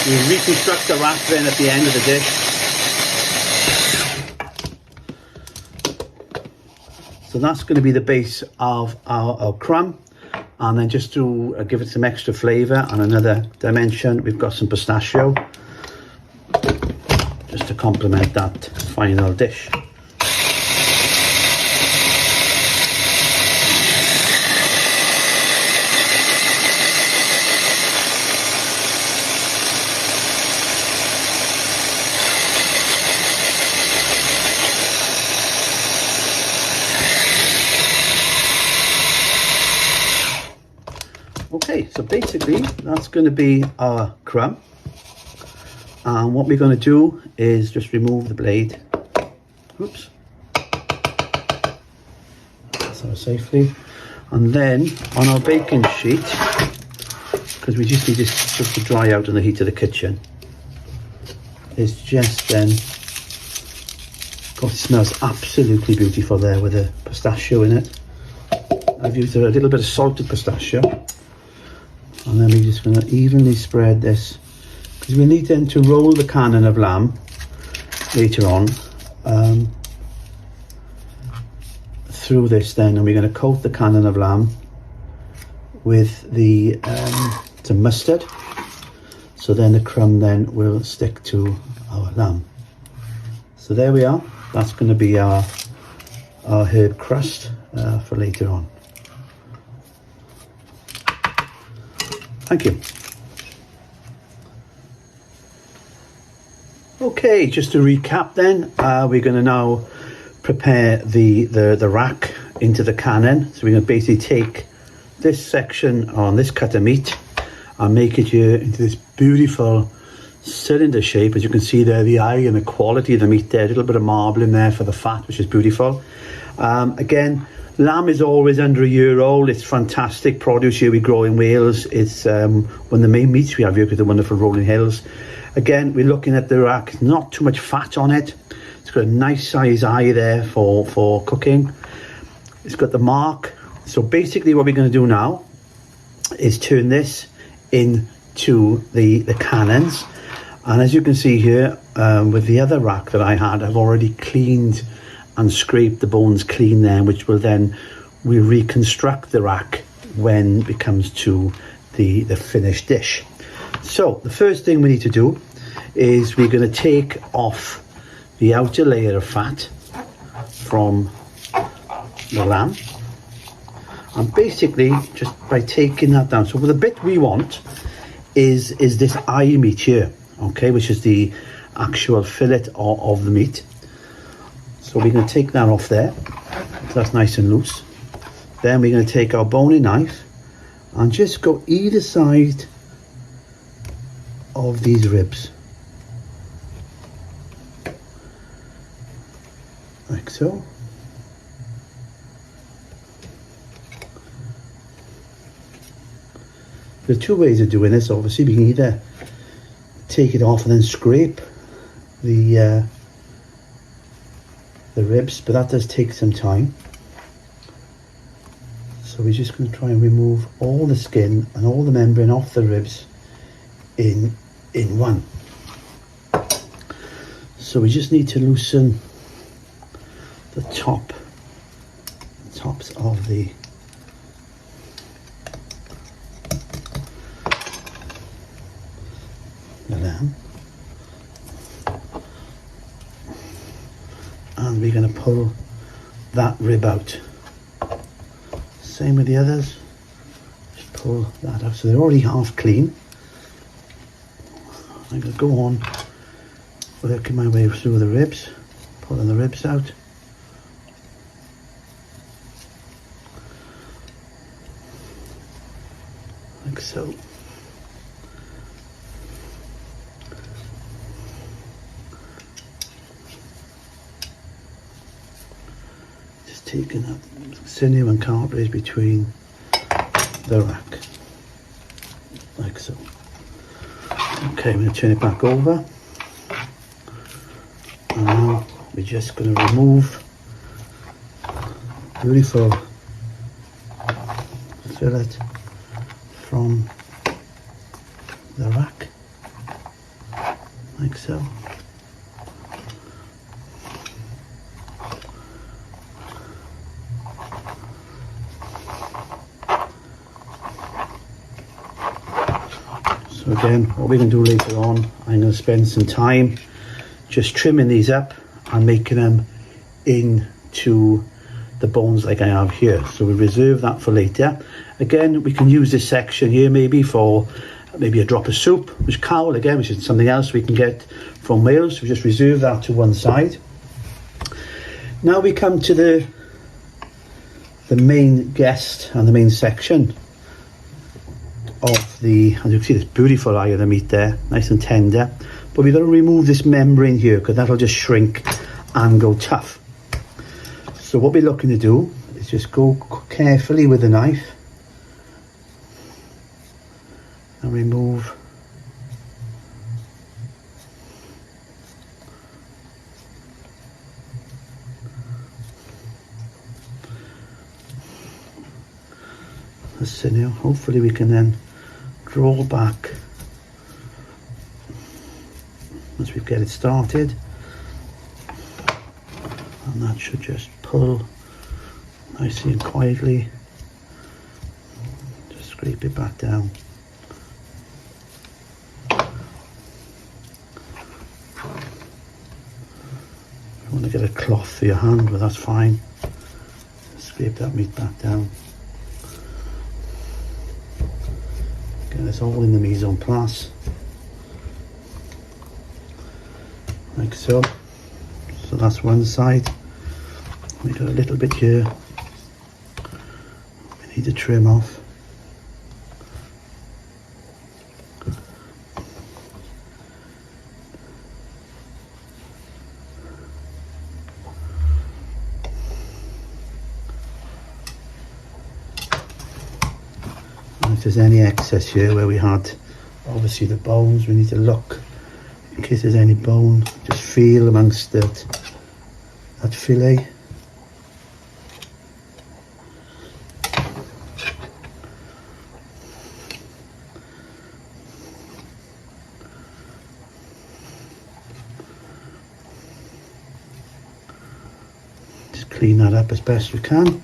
You reconstruct the rack then at the end of the dish. So that's going to be the base of our crumb, and then just to give it some extra flavour and another dimension, we've got some pistachio just to complement that final dish. Okay, so basically that's going to be our crumb, and what we're going to do is just remove the blade. Oops. So safely, and then on our baking sheet, because we just need this just to dry out in the heat of the kitchen, is just then, God, it smells absolutely beautiful there with the pistachio in it. I've used a little bit of salted pistachio. And then we're just going to evenly spread this, because we need then to roll the cannon of lamb later on through this then, and we're going to coat the cannon of lamb with the some mustard, so then the crumb then will stick to our lamb. So there we are. That's going to be our herb crust for later on. Thank you. Okay, just to recap then, we're going to now prepare the rack into the cannon. So we're going to basically take this section on this cut of meat and make it here into this beautiful cylinder shape. As you can see there, the eye and the quality of the meat there, a little bit of marble in there for the fat, which is beautiful. Again, lamb is always under a year old. It's fantastic produce here we grow in Wales. It's one of the main meats we have here because of the wonderful rolling hills. Again, we're looking at the rack, not too much fat on it. It's got a nice size eye there for cooking. It's got the mark. So basically what we're going to do now is turn this into the cannons. And as you can see here, with the other rack that I had, I've already cleaned and scrape the bones clean there, which will then, we reconstruct the rack when it comes to the finished dish. So the first thing we need to do is we're going to take off the outer layer of fat from the lamb, and basically just by taking that down. So the bit we want is this eye meat here, okay, which is the actual fillet of the meat. So we're going to take that off there, so that's nice and loose. Then we're going to take our boning knife and just go either side of these ribs, like so. There are two ways of doing this. Obviously, we can either take it off and then scrape the ribs, but that does take some time. So we're just going to try and remove all the skin and all the membrane off the ribs in one. So we just need to loosen the tops of the lamb, and we're going to pull that rib out. Same with the others, just pull that out. So they're already half clean. I'm going to go on, working my way through the ribs, pulling the ribs out. Like so. Just taking that sinew and cartilage between the rack, like so. Okay, I'm going to turn it back over, and now we're just going to remove beautiful fillet from the rack, like so. So again, what we can do later on, I'm going to spend some time just trimming these up and making them into the bones like I have here. So we reserve that for later. Again, we can use this section here maybe for maybe a drop of soup, which cowl again, which is something else we can get from Wales. So we just reserve that to one side. Now we come to the main guest and the main section of the, as you can see, this beautiful eye of the meat there, nice and tender. But we've got to remove this membrane here because that'll just shrink and go tough. So what we're looking to do is just go carefully with the knife and remove the sinew. Hopefully we can then draw back once we get it started, and that should just pull nicely and quietly. Just scrape it back down. You want to get a cloth for your hand, but that's fine. Scrape that meat back down. Get this all in the mise en place, like so. So that's one side. We got a little bit here we need to trim off. If there's any excess here where we had obviously the bones, we need to look in case there's any bone, just feel amongst that fillet. Just clean that up as best we can.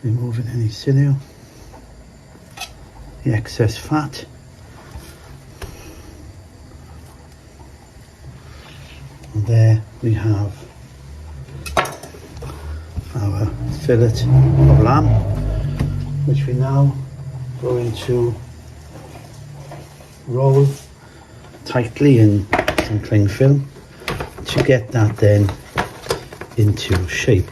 Removing any sinew, the excess fat. And there we have our fillet of lamb, which we now going to roll tightly in some cling film to get that then into shape.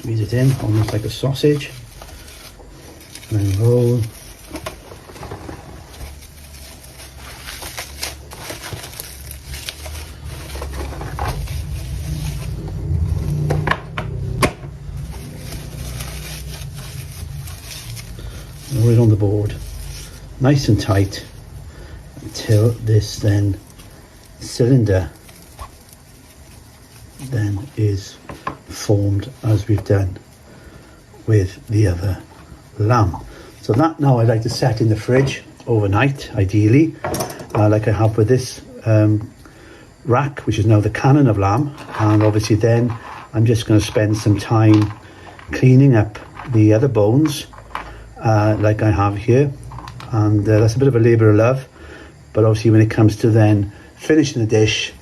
Squeeze it in almost like a sausage and then roll. Roll it on the board nice and tight until this then cylinder then is formed as we've done with the other lamb. So that now I'd like to set in the fridge overnight, ideally, like I have with this rack, which is now the cannon of lamb. And obviously then I'm just going to spend some time cleaning up the other bones, like I have here. And that's a bit of a labour of love, but obviously when it comes to then finishing the dish,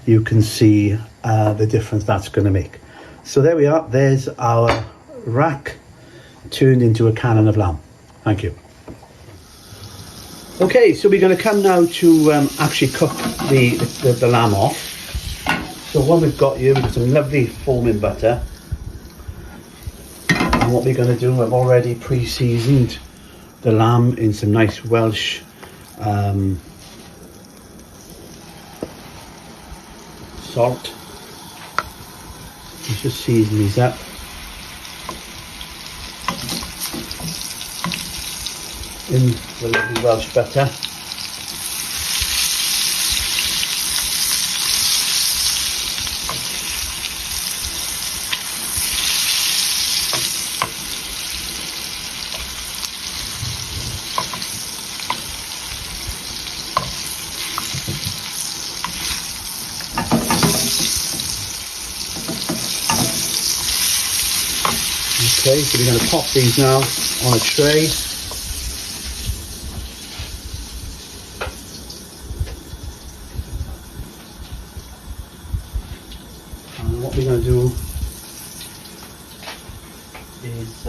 you can see the difference that's going to make. So there we are, there's our rack turned into a cannon of lamb. Thank you. Okay, so we're going to come now to actually cook the lamb off. So what we've got here, we've got some lovely foaming butter. And what we're going to do, I've already pre-seasoned the lamb in some nice Welsh salt. Let's just season these up. In the lovely Welsh butter. Okay, so we're going to pop these now on a tray. And what we're going to do is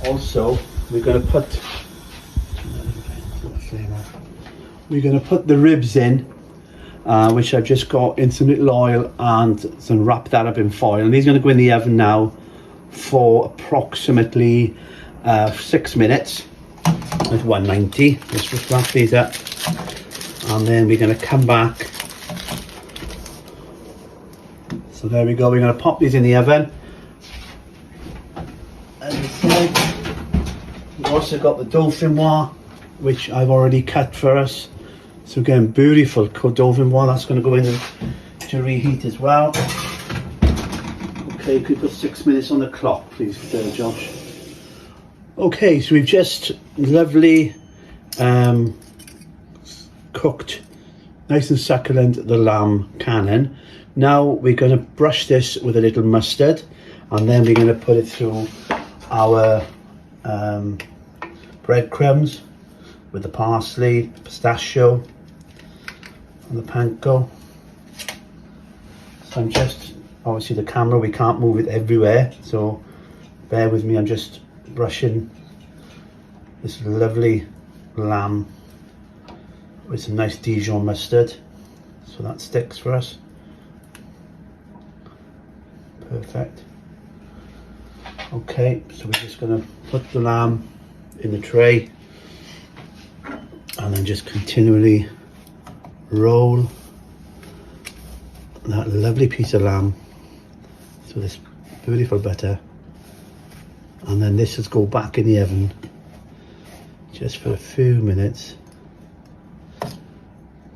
also we're going to put the ribs in, which I've just got in some little oil and some wrap that up in foil, and these are going to go in the oven now for approximately 6 minutes at 190. Let's just wrap these up, and then we're going to come back. So there we go, we're going to pop these in the oven. As I said, we've also got the dauphinoise, which I've already cut for us. So again, beautiful dauphinoise, that's going to go in to reheat as well. Okay, could we put 6 minutes on the clock, please, Josh? Okay, so we've just lovely cooked, nice and succulent, the lamb cannon. Now we're going to brush this with a little mustard, and then we're going to put it through our breadcrumbs with the parsley, pistachio, and the panko. So I'm just, obviously the camera, we can't move it everywhere, so bear with me. I'm just brushing this lovely lamb with some nice Dijon mustard, so that sticks for us. Perfect. Okay, so we're just going to put the lamb in the tray and then just continually roll that lovely piece of lamb through this beautiful butter, and then this is go back in the oven just for a few minutes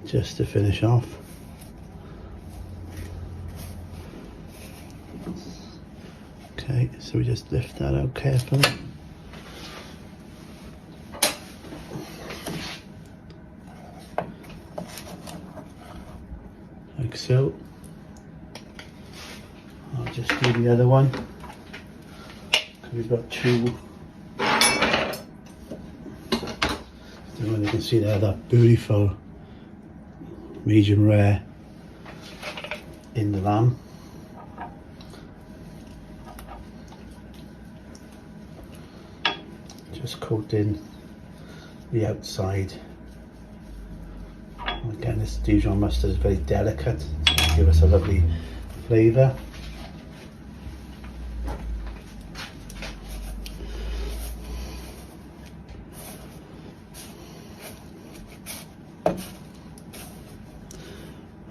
just to finish off. Okay, so we just lift that out carefully. Like so. I'll just do the other one. We've got two. So you can see there that beautiful medium rare in the lamb. Just coating the outside. Again, this Dijon mustard is very delicate, to give us a lovely flavour.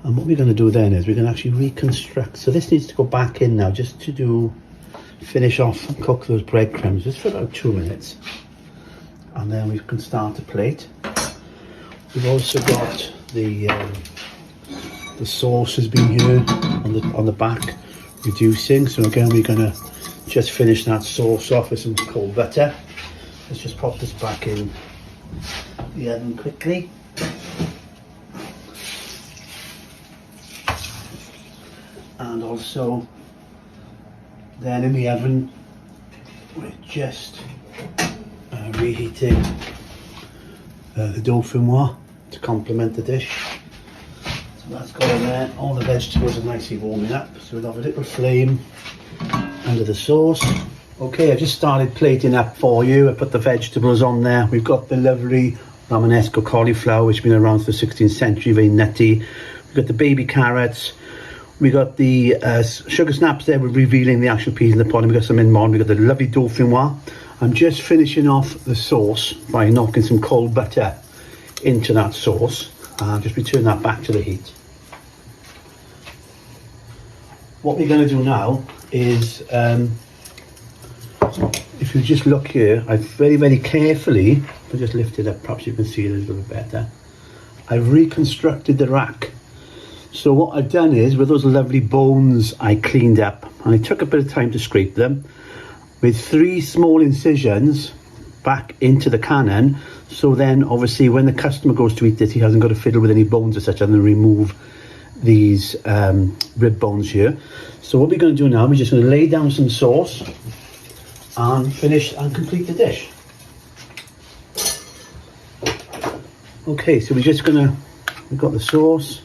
And what we're going to do then is we're going to actually reconstruct. So this needs to go back in now just to finish off and cook those breadcrumbs just for about 2 minutes. And then we can start to plate. We've also got the sauce has been here on the back reducing. So again, we're going to just finish that sauce off with some cold butter. Let's just pop this back in the oven quickly. And also then in the oven we're just reheating the dauphinoise to complement the dish. So that's got in there. All the vegetables are nicely warming up, so we'll have a little flame under the sauce. Okay, I've just started plating up for you. I put the vegetables on there. We've got the lovely Romanesco cauliflower, which has been around since the 16th century, very nutty. We've got the baby carrots. We got the sugar snaps there, we're revealing the actual peas in the pot, and we got some in mod. We got the lovely dauphinoise. I'm just finishing off the sauce by knocking some cold butter into that sauce. Just return that back to the heat. What we're going to do now is, if you just look here, I've very, very carefully, if I just lift it up, perhaps you can see it a little bit better. I've reconstructed the rack. So what I've done is, with those lovely bones I cleaned up, and I took a bit of time to scrape them, with 3 small incisions back into the cannon, so then obviously when the customer goes to eat this, he hasn't got to fiddle with any bones or such, and then remove these rib bones here. So what we're going to do now, we're just going to lay down some sauce and finish and complete the dish. Okay, so we're just going to, we've got the sauce.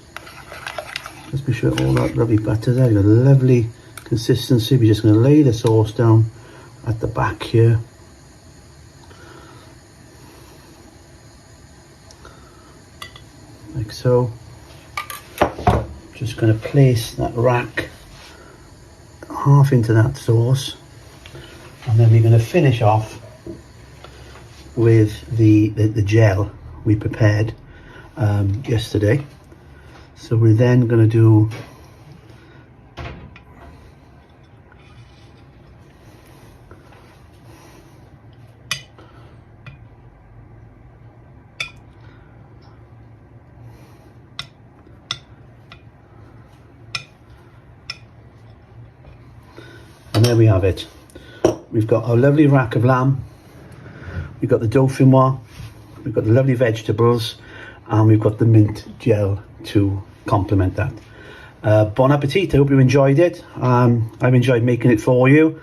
Let's make sure all that lovely butter there, got a lovely consistency. We're just going to lay the sauce down at the back here. Like so. Just going to place that rack half into that sauce, and then we're going to finish off with the gel we prepared yesterday. So we're then going to do and there we have it. We've got our lovely rack of lamb, we've got the dauphinoise, we've got the lovely vegetables, and we've got the mint gel to complement that. Bon appetit. I hope you enjoyed it. I've enjoyed making it for you,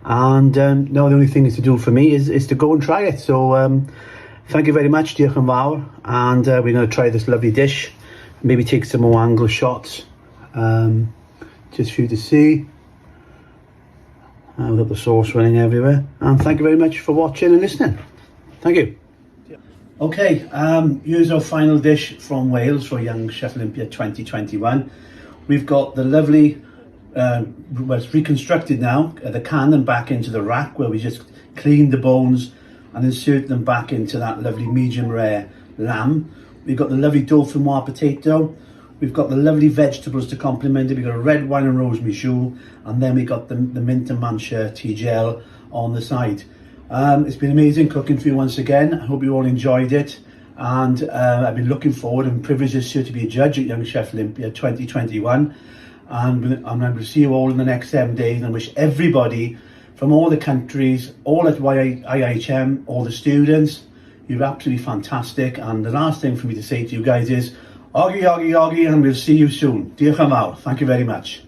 and now the only thing is to do for me is to go and try it. So thank you very much, diolch yn fawr, and we're going to try this lovely dish, maybe take some more angle shots just for you to see. We've got the sauce running everywhere, and thank you very much for watching and listening. Thank you. Okay, here's our final dish from Wales for Young Chef Olympia 2021. We've got the lovely, well, it's reconstructed now, the cannon back into the rack where we just cleaned the bones and insert them back into that lovely medium rare lamb. We've got the lovely dauphinoise potato. We've got the lovely vegetables to complement it. We've got a red wine and rosemary choux, and then we got the mint and mancha tea gel on the side. It's been amazing cooking for you once again. I hope you all enjoyed it, and I've been looking forward and privileged this year to be a judge at Young Chef Olympia 2021, and I'm going to see you all in the next 7 days, and wish everybody from all the countries, all at IIHM, all the students, you're absolutely fantastic. And the last thing for me to say to you guys is Oggy, oggy, oggy, and we'll see you soon. Diolch yn fawr. Thank you very much.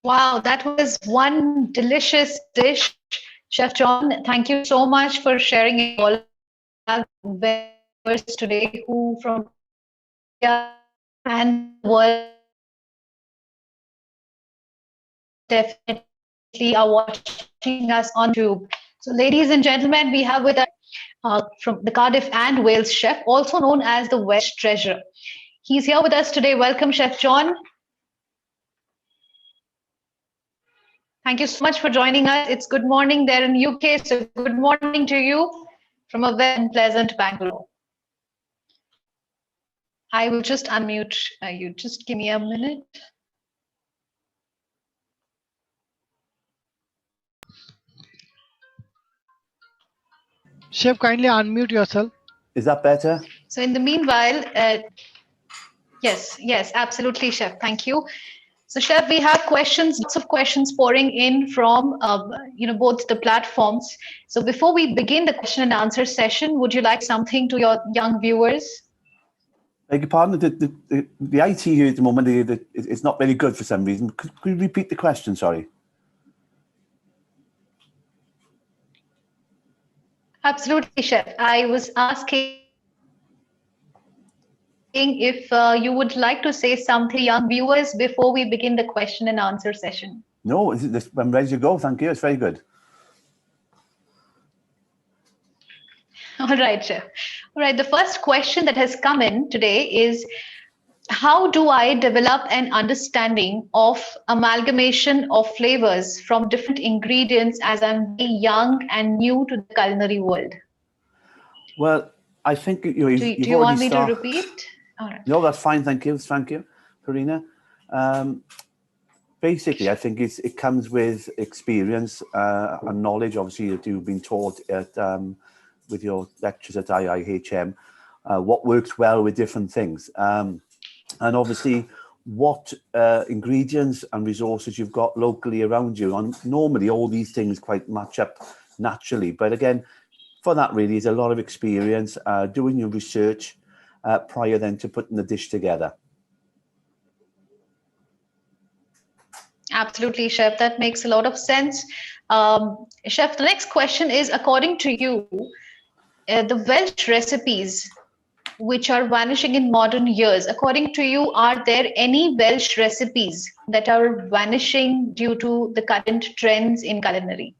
Wow, that was one delicious dish. Chef John, thank you so much for sharing all our viewers today who from India and the world definitely are watching us on YouTube. So ladies and gentlemen, we have with us from the Cardiff and Wales chef, also known as the Welsh Treasure. He's here with us today. Welcome, Chef John. Thank you so much for joining us. It's good morning there in UK, so good morning to you from a very pleasant Bangalore. I will just unmute you. Just give me a minute. Chef, kindly unmute yourself. Is that better? So in the meanwhile, yes, absolutely, Chef. Thank you. So, Chef, we have questions, lots of questions pouring in from both the platforms. So before we begin the question and answer session, would you like something to your young viewers? Beg your pardon, the IT here at the moment, it's not very good for some reason. Could you repeat the question, sorry? Absolutely, Chef. I was asking if you would like to say something to young viewers before we begin the question and answer session. No, I'm ready to go. Thank you. It's very good. All right, Chef. All right. The first question that has come in today is, how do I develop an understanding of amalgamation of flavors from different ingredients as I'm very young and new to the culinary world? Well, I think do you want me to repeat? All right. No, that's fine. Thank you, Farina. Basically, I think it comes with experience and knowledge. Obviously, that you've been taught at with your lectures at IIHM, what works well with different things, and obviously what ingredients and resources you've got locally around you. And normally, all these things quite match up naturally. But again, for that really is a lot of experience doing your research prior then to putting the dish together. Absolutely, Chef. That makes a lot of sense. Chef, the next question is, according to you, the Welsh recipes which are vanishing in modern years, according to you, are there any Welsh recipes that are vanishing due to the current trends in culinary?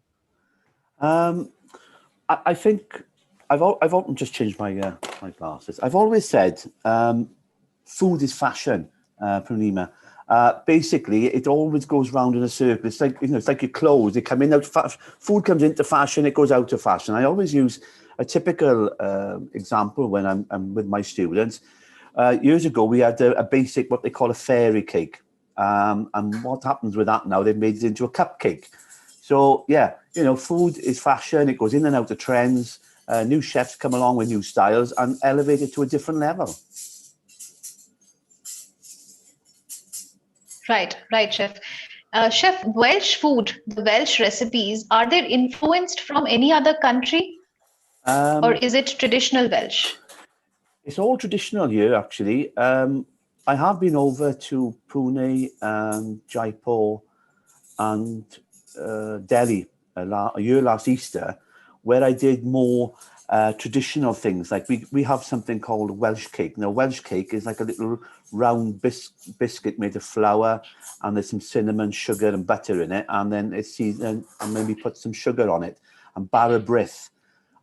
I think I've often just changed my my glasses. I've always said food is fashion, Purnima. Basically, it always goes round in a circle. It's like, you know, it's like your clothes. They come in out. Food comes into fashion. It goes out of fashion. I always use a typical example when I'm with my students. Years ago, we had a basic, what they call a fairy cake. And what happens with that now? They've made it into a cupcake. So yeah, you know, food is fashion. It goes in and out of trends. New chefs come along with new styles and elevate it to a different level. Right, Chef. Chef, Welsh food, the Welsh recipes, are they influenced from any other country, or is it traditional Welsh? It's all traditional here, actually. I have been over to Pune and Jaipur and Delhi a year last Easter, where I did more traditional things. Like we have something called Welsh Cake. Now, Welsh Cake is like a little round biscuit made of flour, and there's some cinnamon, sugar and butter in it, and then it's seasoned, and then we put some sugar on it, and bara brith.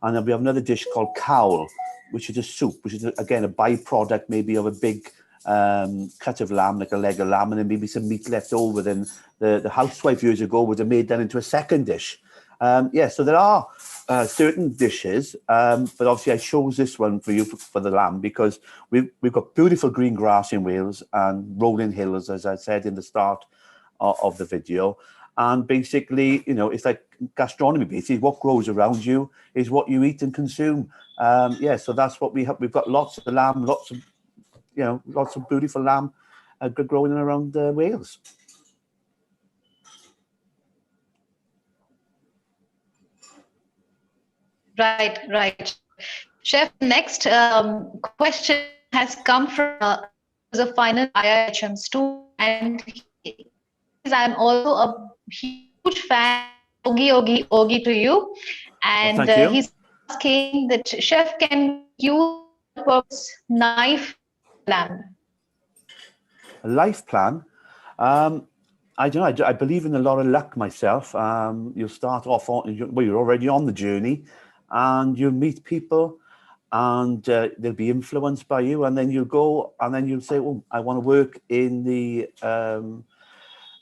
And then we have another dish called cawl, which is a soup, which is, again, a byproduct maybe of a big cut of lamb, like a leg of lamb, and then maybe some meat left over. Then the housewife years ago would have made that into a second dish. Yeah, so there are certain dishes, but obviously I chose this one for you for the lamb because we've got beautiful green grass in Wales and rolling hills, as I said in the start of the video. And basically, you know, it's like gastronomy. Basically, what grows around you is what you eat and consume. Yeah, so that's what we have. We've got lots of lamb, lots of beautiful lamb growing around Wales. Right. Chef, next question has come from a final IIHM student, and I'm also a huge fan of Ogi to you. And thank you. He's asking that chef can use purpose knife lamb. A life plan. I don't know. I believe in a lot of luck myself. You'll start off you're already on the journey, and you'll meet people, and they'll be influenced by you, and then you'll go, and then you'll say, "Oh, I want to work in the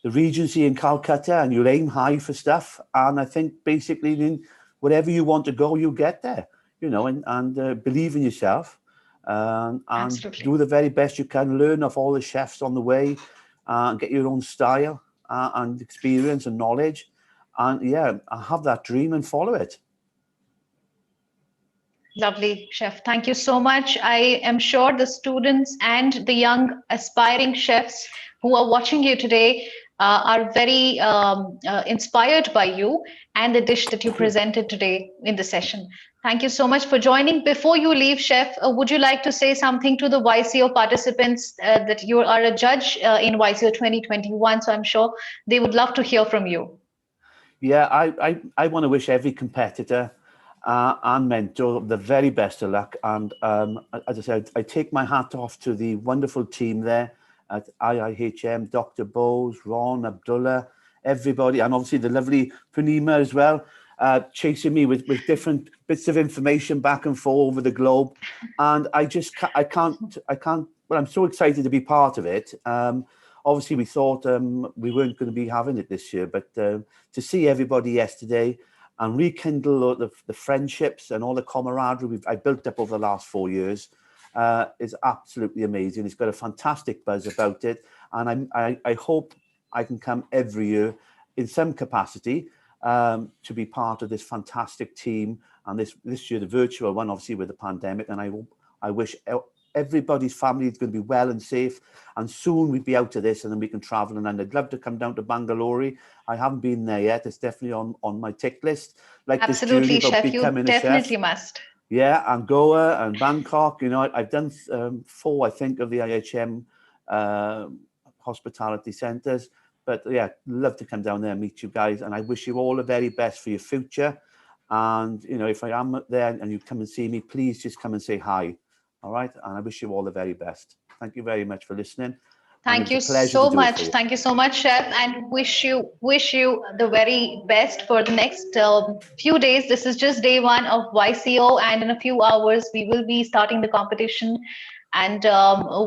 Regency in Calcutta," and you'll aim high for stuff. And I think basically, then whatever you want to go, you'll get there. You know, and believe in yourself, and Absolutely. do the very best you can. Learn off all the chefs on the way, and get your own style and experience and knowledge, and yeah, have that dream and follow it. Lovely, Chef. Thank you so much. I am sure the students and the young aspiring chefs who are watching you today are very inspired by you and the dish that you presented today in the session. Thank you so much for joining. Before you leave, Chef, would you like to say something to the YCO participants that you are a judge in YCO 2021? So I'm sure they would love to hear from you. Yeah, I want to wish every competitor and mentor the very best of luck. And as I said, I take my hat off to the wonderful team there at IIHM, Dr. Bowes, Ron, Abdullah, everybody, and obviously the lovely Purnima as well, chasing me with different bits of information back and forth over the globe. And I can't, well, I'm so excited to be part of it. Obviously, we thought we weren't going to be having it this year, but to see everybody yesterday and rekindle the friendships and all the camaraderie I built up over the last 4 years is absolutely amazing. It's got a fantastic buzz about it. And I hope I can come every year in some capacity to be part of this fantastic team. And this year, the virtual one, obviously with the pandemic. And I wish everybody's family is going to be well and safe, and soon we'll be out of this and then we can travel. And I'd love to come down to Bangalore. I haven't been there yet. It's definitely on my tick list. Like Absolutely, this journey about chef. You becoming a definitely chef. must. Yeah, and Goa and Bangkok. You know, I've done 4, I think, of the IIHM hospitality centres. But yeah, love to come down there and meet you guys. And I wish you all the very best for your future. And, you know, if I am there and you come and see me, please just come and say hi. All right. And I wish you all the very best. Thank you very much for listening. Thank you so much. Thank you so much, chef, and wish you the very best for the next few days. This is just day 1 of YCO, and in a few hours we will be starting the competition. And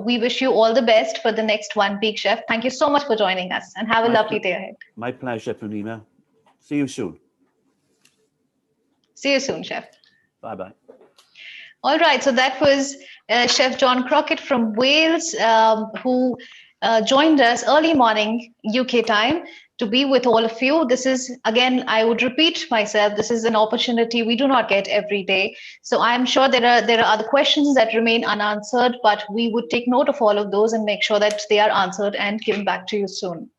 we wish you all the best for the next 1 week, chef. Thank you so much for joining us, and have a lovely day ahead. My pleasure, Punima. See you soon. See you soon, chef. Bye-bye. All right, so that was Chef John Crockett from Wales, who joined us early morning UK time to be with all of you. This is, again, I would repeat myself, this is an opportunity we do not get every day. So I'm sure there are other questions that remain unanswered, but we would take note of all of those and make sure that they are answered and given back to you soon.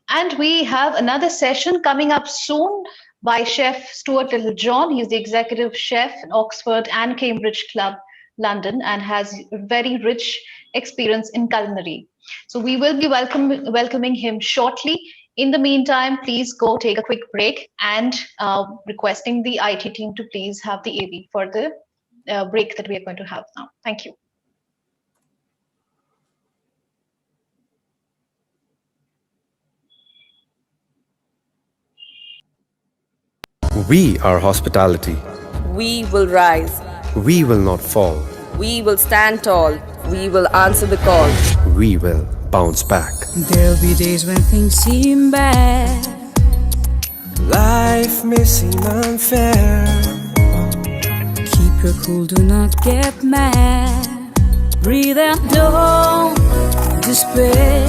And we have another session coming up soon by Chef Stuart Littlejohn. He's the executive chef at Oxford and Cambridge Club, London, and has very rich experience in culinary. So we will be welcoming him shortly. In the meantime, please go take a quick break, and requesting the IT team to please have the AV for the break that we are going to have now. Thank you. We are hospitality. We will rise. We will not fall. We will stand tall. We will answer the call. We will bounce back. There'll be days when things seem bad. Life may seem unfair. Keep your cool, do not get mad. Breathe out, don't despair.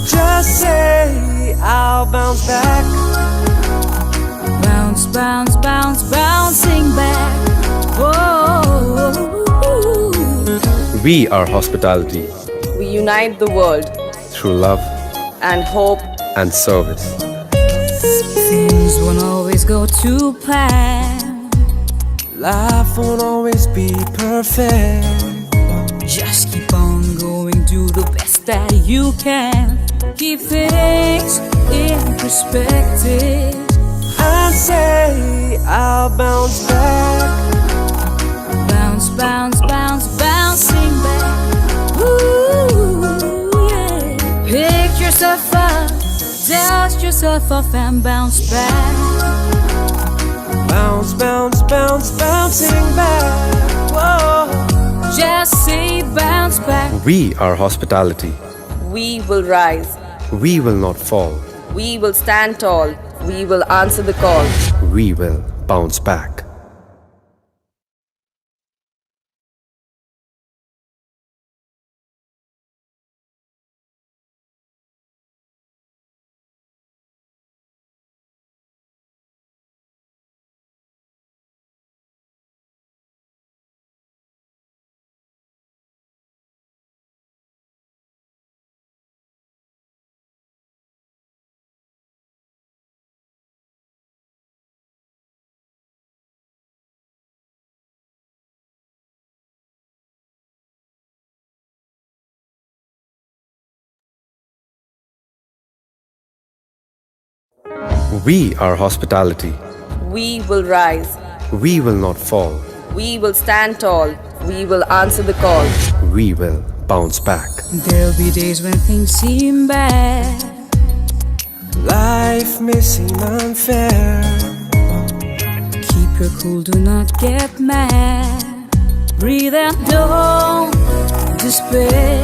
Just say I'll bounce back. Bounce, bounce, bounce, bouncing back. Whoa. We are hospitality. We unite the world Through love and hope and service. Things won't always go to plan. Life won't always be perfect. Just keep on going, do the best that you can. Keep things in perspective. I say I'll bounce back. Bounce, bounce, bounce, bouncing back. Ooh, yeah. Pick yourself up, dust yourself off and bounce back. Bounce, bounce, bounce, bouncing back. Whoa. Just say bounce back. We are hospitality. we will rise. We will not fall. We will stand tall. We will answer the call. We will bounce back. We are hospitality. We will rise. We will not fall. We will stand tall. We will answer the call. We will bounce back. There'll be days when things seem bad. Life may seem unfair. Keep your cool, do not get mad. Breathe out, don't despair.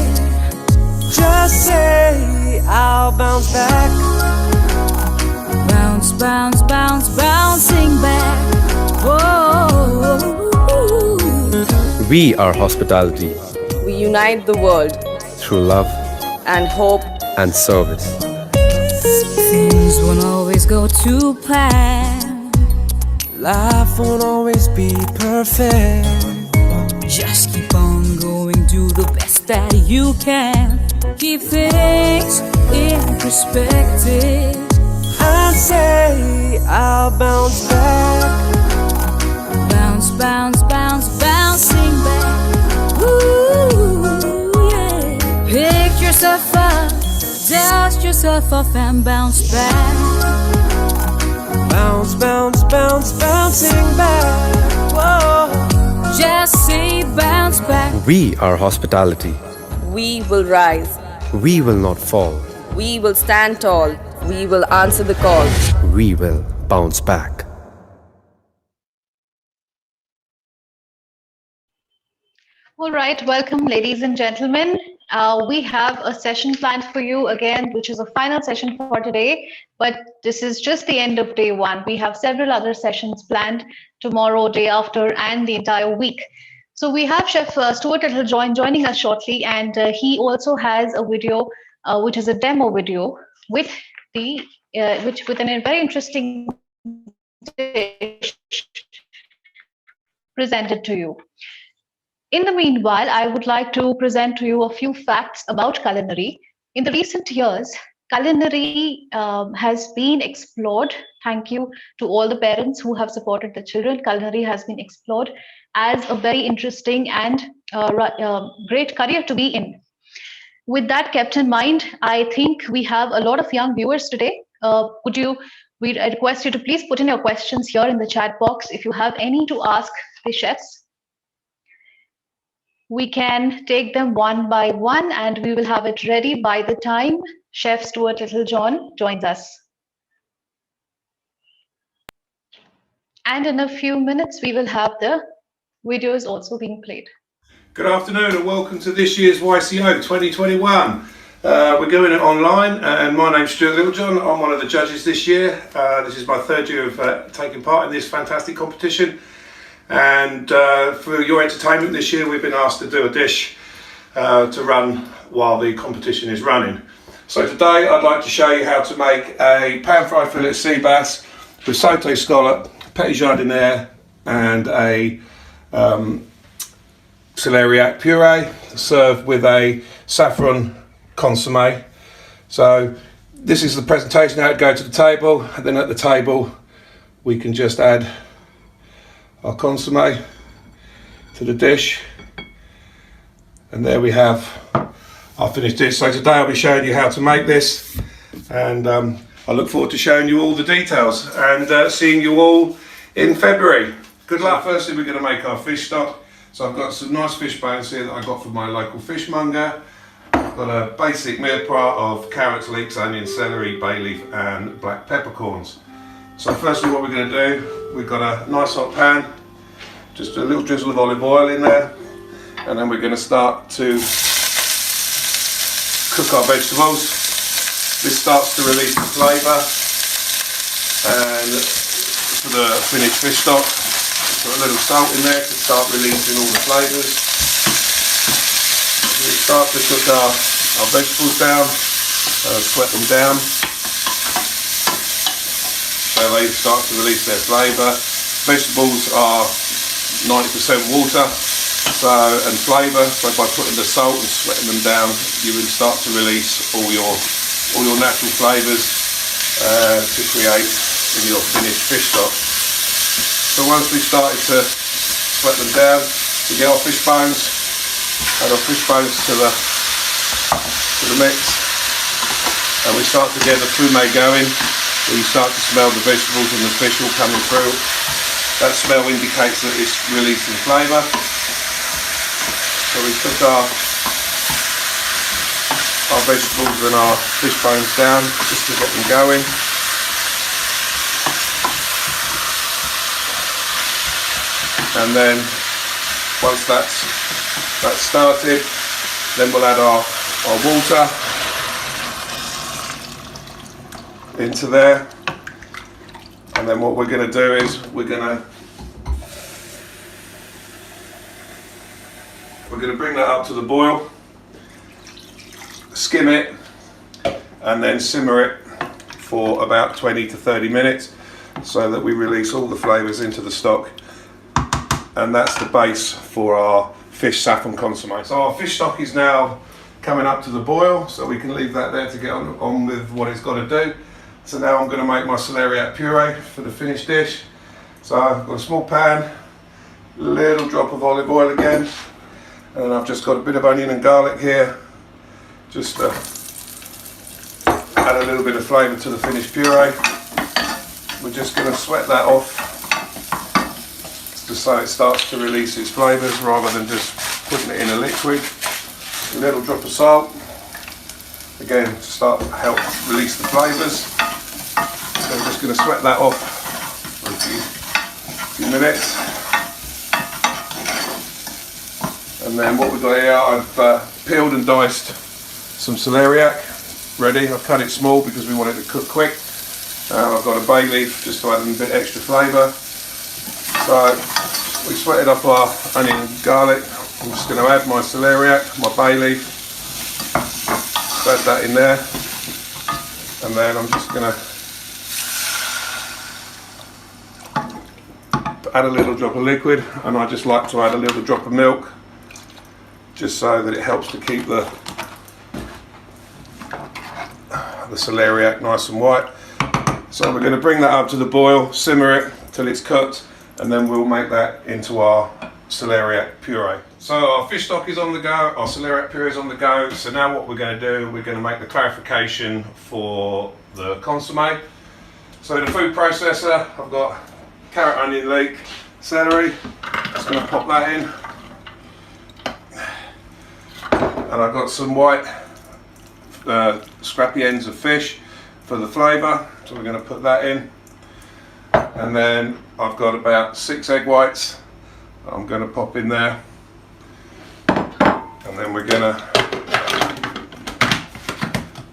Just say I'll bounce back. Bounce, bounce, bounce, bouncing back. Whoa. We are hospitality. We unite the world Through love and hope and service. Things won't always go to plan. Life won't always be perfect. Just keep on on going, do the best that you can. Keep things in perspective. I say I'll bounce back. Bounce, bounce, bounce, bouncing back. Ooh, yeah. Pick yourself up, dust yourself off and bounce back. Bounce, bounce, bounce, bouncing back. Whoa. Just say bounce back. We are hospitality. We will rise. We will not fall. We will stand tall. We will answer the call. We will bounce back. All right, welcome, ladies and gentlemen. We have a session planned for you again, which is a final session for today, but this is just the end of day one. We have several other sessions planned tomorrow, day after, and the entire week. So we have Chef Stuart Littlejohn joining us shortly, and he also has a video, which is a demo video with a very interesting dish presented to you. In the meanwhile, I would like to present to you a few facts about culinary. In the recent years, culinary has been explored. Thank you to all the parents who have supported the children. Culinary has been explored as a very interesting and great career to be in. With that kept in mind, I think we have a lot of young viewers today. We request you to please put in your questions here in the chat box if you have any to ask the chefs. We can take them one by one, and we will have it ready by the time Chef Stuart Littlejohn joins us. And in a few minutes, we will have the videos also being played. Good afternoon and welcome to this year's YCO 2021. We're doing it online, and my name's Stuart Littlejohn. I'm one of the judges this year. This is my third year of taking part in this fantastic competition. And for your entertainment this year, we've been asked to do a dish to run while the competition is running. So today I'd like to show you how to make a pan-fried fillet sea bass with sauté scallop, petit jardiniere, and a celeriac puree, served with a saffron consommé. So this is the presentation, how it goes to the table, and then at the table we can just add our consommé to the dish, and there we have our finished dish. So today I'll be showing you how to make this, and I look forward to showing you all the details and seeing you all in February. Good luck. So firstly, we're going to make our fish stock. So I've got some nice fish bones here that I got from my local fishmonger. I've got a basic meal pot of carrots, leeks, onions, celery, bay leaf and black peppercorns. So firstly what we're going to do, we've got a nice hot pan, just a little drizzle of olive oil in there, and then we're going to start to cook our vegetables. This starts to release the flavour, and for the finished fish stock, put a little salt in there to start releasing all the flavours. We start to cook our vegetables down, sweat them down, so they start to release their flavour. Vegetables are 90% water and flavour, so by putting the salt and sweating them down, you will start to release all your natural flavours to create in your finished fish stock. So once we've started to sweat them down, we get our fish bones, add our fish bones to the mix, and we start to get the fume going, where you start to smell the vegetables and the fish all coming through. That smell indicates that it's releasing flavour. So we cook our vegetables and our fish bones down just to get them going. And then once that's started, then we'll add our water into there, and then what we're going to do is we're going to bring that up to the boil, skim it, and then simmer it for about 20 to 30 minutes so that we release all the flavours into the stock. And that's the base for our fish saffron consomme. So our fish stock is now coming up to the boil, so we can leave that there to get on with what it's got to do. So now I'm going to make my celeriac puree for the finished dish. So I've got a small pan, little drop of olive oil again, and then I've just got a bit of onion and garlic here, just to add a little bit of flavour to the finished puree. We're just going to sweat that off, just so it starts to release its flavours rather than just putting it in a liquid. A little drop of salt, again to start to help release the flavours. So I'm just going to sweat that off for a few minutes. And then what we've got here, I've peeled and diced some celeriac ready. I've cut it small because we want it to cook quick. I've got a bay leaf just to add a bit extra flavour. So we sweated up our onion and garlic. I'm just going to add my celeriac, my bay leaf, add that in there, and then I'm just going to add a little drop of liquid, and I just like to add a little drop of milk, just so that it helps to keep the celeriac nice and white. So we're going to bring that up to the boil, simmer it till it's cooked, and then we'll make that into our celeriac puree. So our fish stock is on the go, our celeriac puree is on the go. So now what we're going to do, we're going to make the clarification for the consomme. So in the food processor, I've got carrot, onion, leek, celery. Just going to pop that in. And I've got some white scrappy ends of fish for the flavour. So we're going to put that in. And then I've got about 6 egg whites I'm going to pop in there, and then we're going to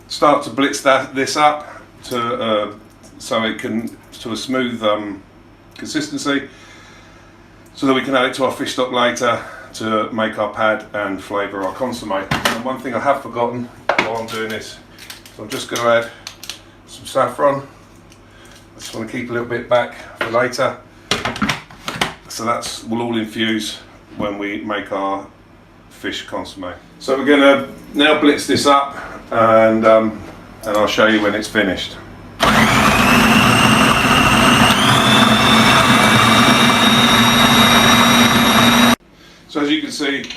start to blitz this up to so it can to a smooth consistency, so that we can add it to our fish stock later to make our pad and flavour our consomme. And one thing I have forgotten while I'm doing this, so I'm just going to add some saffron. I just want to keep a little bit back for later. So that's will all infuse when we make our fish consomme. So we're going to now blitz this up, and I'll show you when it's finished. So as you can see,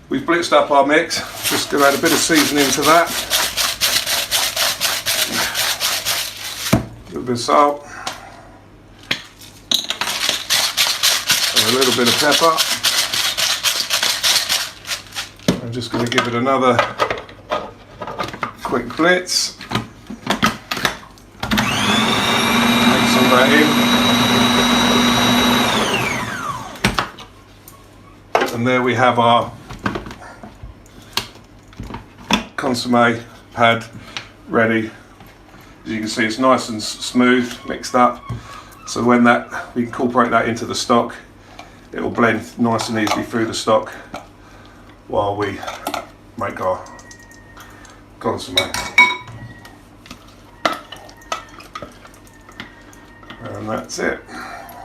we've blitzed up our mix. Just going to add a bit of seasoning to that. A little bit of salt. A little bit of pepper. I'm just going to give it another quick blitz. Mix all that in. And there we have our consomme pad ready. As you can see, it's nice and smooth, mixed up. So when we incorporate that into the stock, it will blend nice and easily through the stock while we make our consomme. And that's it.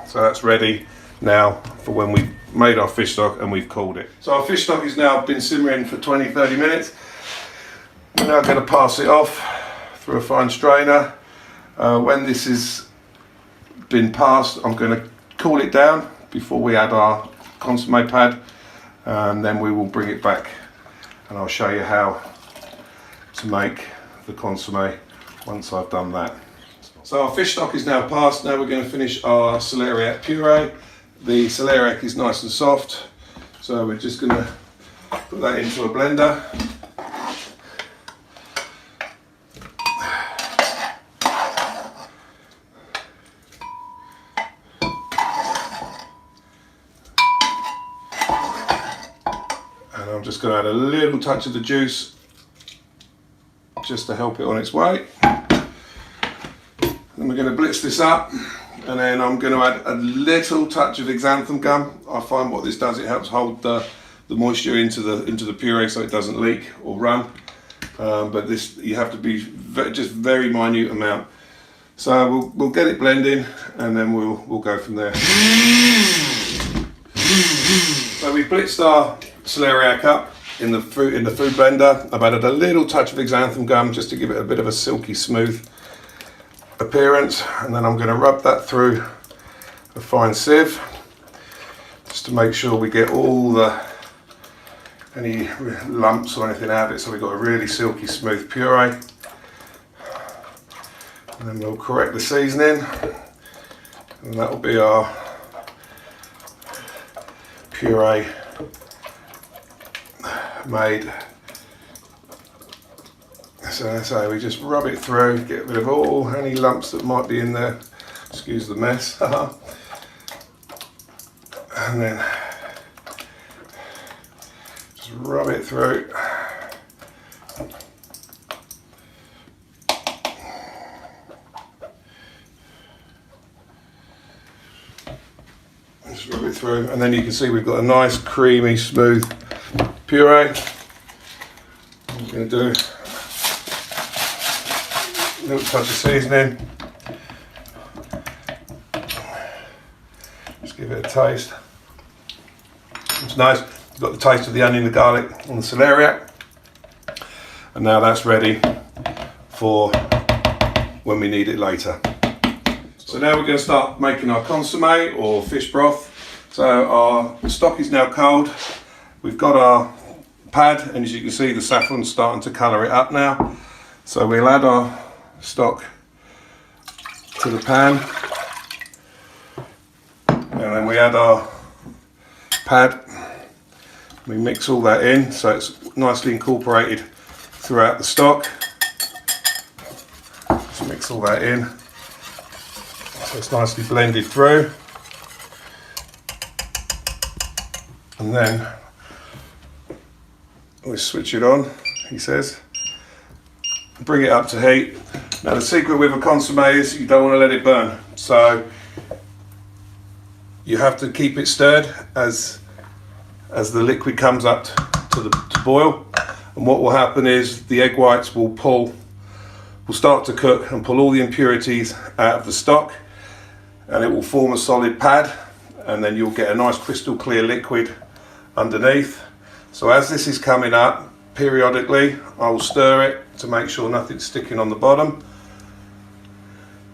So that's ready now for when we've made our fish stock and we've cooled it. So our fish stock has now been simmering for 20-30 minutes. We're now going to pass it off through a fine strainer. When this has been passed, I'm going to cool it down before we add our consomme pad, and then we will bring it back and I'll show you how to make the consomme once I've done that. So our fish stock is now passed. Now we're going to finish our celeriac puree. The celeriac is nice and soft, so we're just going to put that into a blender. I'm just going to add a little touch of the juice just to help it on its way. Then we're going to blitz this up, and then I'm going to add a little touch of xanthan gum. I find what this does, it helps hold the moisture into the puree so it doesn't leak or run. But this, you have to be just very minute amount. So we'll get it blending, and then we'll go from there. So we blitzed our celeriac up in the food blender. I've added a little touch of xanthan gum just to give it a bit of a silky smooth appearance, and then I'm going to rub that through a fine sieve just to make sure we get all any lumps or anything out of it, so we've got a really silky smooth puree. And then we'll correct the seasoning, and that will be our puree made. So we just rub it through, get rid of all any lumps that might be in there. Excuse the mess. And then just rub it through. Just rub it through, and then you can see we've got a nice creamy smooth puree. I'm going to do a little touch of seasoning. Just give it a taste. It's nice. You've got the taste of the onion, the garlic, and the celeriac. And now that's ready for when we need it later. So now we're going to start making our consommé or fish broth. So our stock is now cold. We've got our pad, and as you can see, the saffron's starting to colour it up now. So we'll add our stock to the pan, and then we add our pad. We mix all that in so it's nicely incorporated throughout the stock. Just mix all that in so it's nicely blended through, and then we switch it on, he says. Bring it up to heat. Now the secret with a consommé is you don't want to let it burn, so you have to keep it stirred as the liquid comes up to boil, and what will happen is the egg whites will start to cook and pull all the impurities out of the stock, and it will form a solid pad, and then you'll get a nice crystal clear liquid underneath. So as this is coming up, periodically I will stir it to make sure nothing's sticking on the bottom,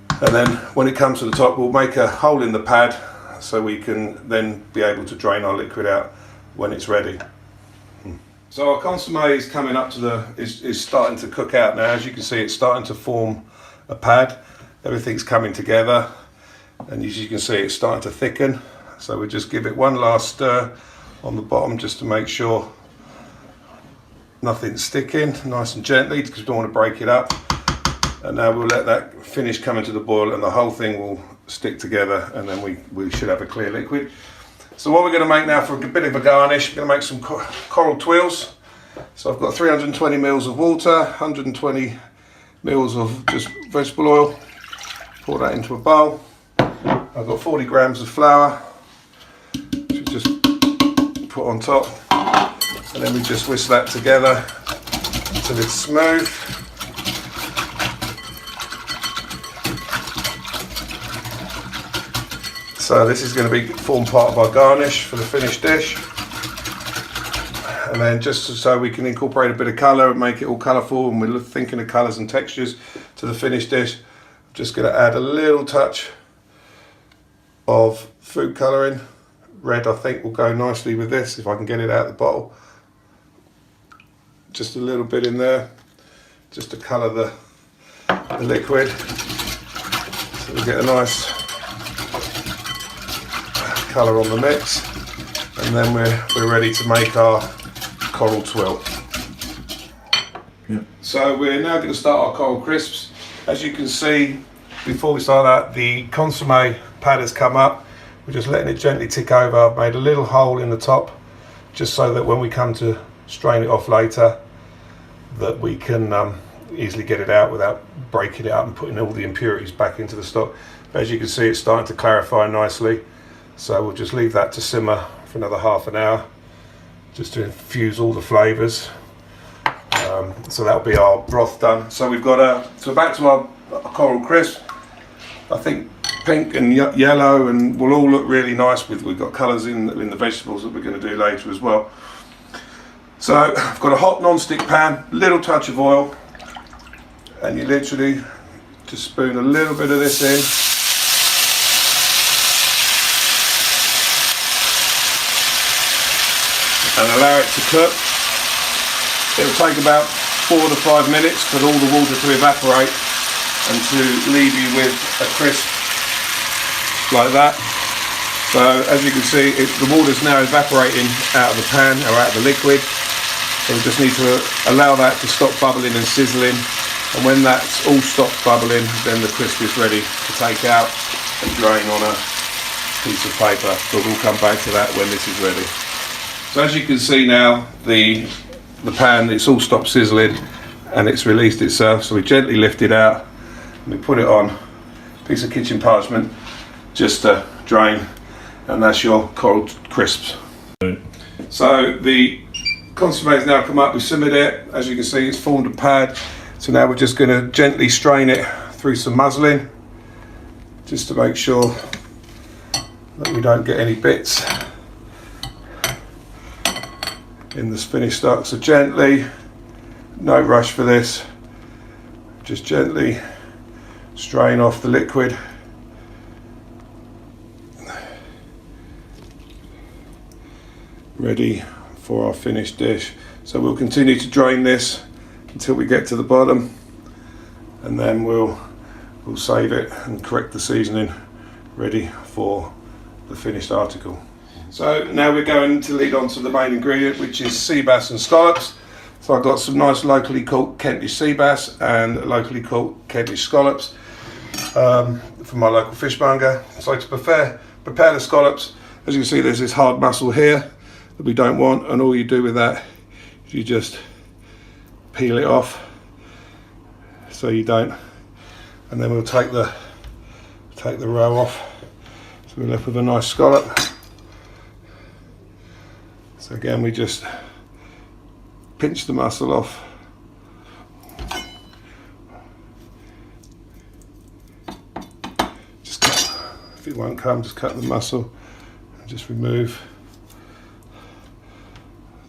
and then when it comes to the top we'll make a hole in the pad so we can then be able to drain our liquid out when it's ready. So our consommé is coming up to is starting to cook out now. As you can see, it's starting to form a pad. Everything's coming together, and as you can see, it's starting to thicken. So we just give it one last stir on the bottom just to make sure nothing's sticking, nice and gently, because we don't want to break it up. And now we'll let that finish coming to the boil, and the whole thing will stick together, and then we should have a clear liquid. So what we're going to make now for a bit of a garnish, we're going to make some coral twills. So I've got 320 mils of water, 120 mils of just vegetable oil. Pour that into a bowl. I've got 40 grams of flour, which we just put on top, and then we just whisk that together until it's smooth. So this is going to form part of our garnish for the finished dish. And then just so we can incorporate a bit of colour and make it all colourful, and we're thinking of colours and textures to the finished dish, I'm just going to add a little touch of food colouring. Red, I think, will go nicely with this if I can get it out of the bottle. Just a little bit in there, just to colour the liquid. So we get a nice colour on the mix, and then we're ready to make our coral twill. So we're now going to start our coral crisps. As you can see, before we start that, the consommé pad has come up. We're just letting it gently tick over. I've made a little hole in the top just so that when we come to strain it off later, that we can easily get it out without breaking it up and putting all the impurities back into the stock. As you can see, it's starting to clarify nicely. So we'll just leave that to simmer for another half an hour, just to infuse all the flavours. So that'll be our broth done. So we've got so back to our coral crisp. I think pink and yellow and will all look really nice. We've got colours in the vegetables that we're going to do later as well. So I've got a hot non-stick pan, little touch of oil, and you literally just spoon a little bit of this in. And allow it to cook. It'll take about 4 to 5 minutes for all the water to evaporate and to leave you with a crisp like that. So as you can see, the water's now evaporating out of the pan or out of the liquid. So we just need to allow that to stop bubbling and sizzling. And when that's all stopped bubbling, then the crisp is ready to take out and drain on a piece of paper. But we'll come back to that when this is ready. So as you can see now, the pan, it's all stopped sizzling and it's released itself. So we gently lift it out and we put it on a piece of kitchen parchment just to drain, and that's your cold crisps. So the consommé has now come up, we simmered it. As you can see, it's formed a pad. So now we're just going to gently strain it through some muslin just to make sure that we don't get any bits in this finished stock. So gently, no rush for this, just gently strain off the liquid. Ready for our finished dish. So we'll continue to drain this until we get to the bottom, and then we'll save it and correct the seasoning, ready for the finished article. So now we're going to lead on to the main ingredient, which is sea bass and scallops. So I've got some nice locally caught Kentish sea bass and locally caught Kentish scallops from my local fishmonger. So to prepare the scallops, as you can see, there's this hard muscle here that we don't want, and all you do with that is you just peel it off so you don't, and then we'll take the roe off. So we're left with a nice scallop. So again, we just pinch the muscle off. Just cut, if it won't come, just cut the muscle and just remove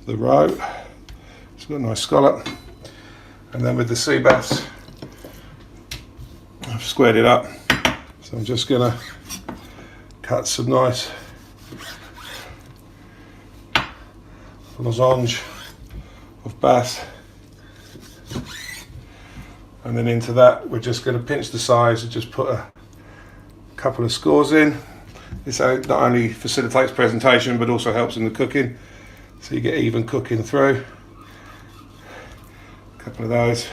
the roe. It's got a nice scallop. And then with the sea bass, I've squared it up. So I'm just gonna cut some nice losange of bass, and then into that we're just going to pinch the size and just put a couple of scores in. This not only facilitates presentation but also helps in the cooking, so you get even cooking through. A couple of those,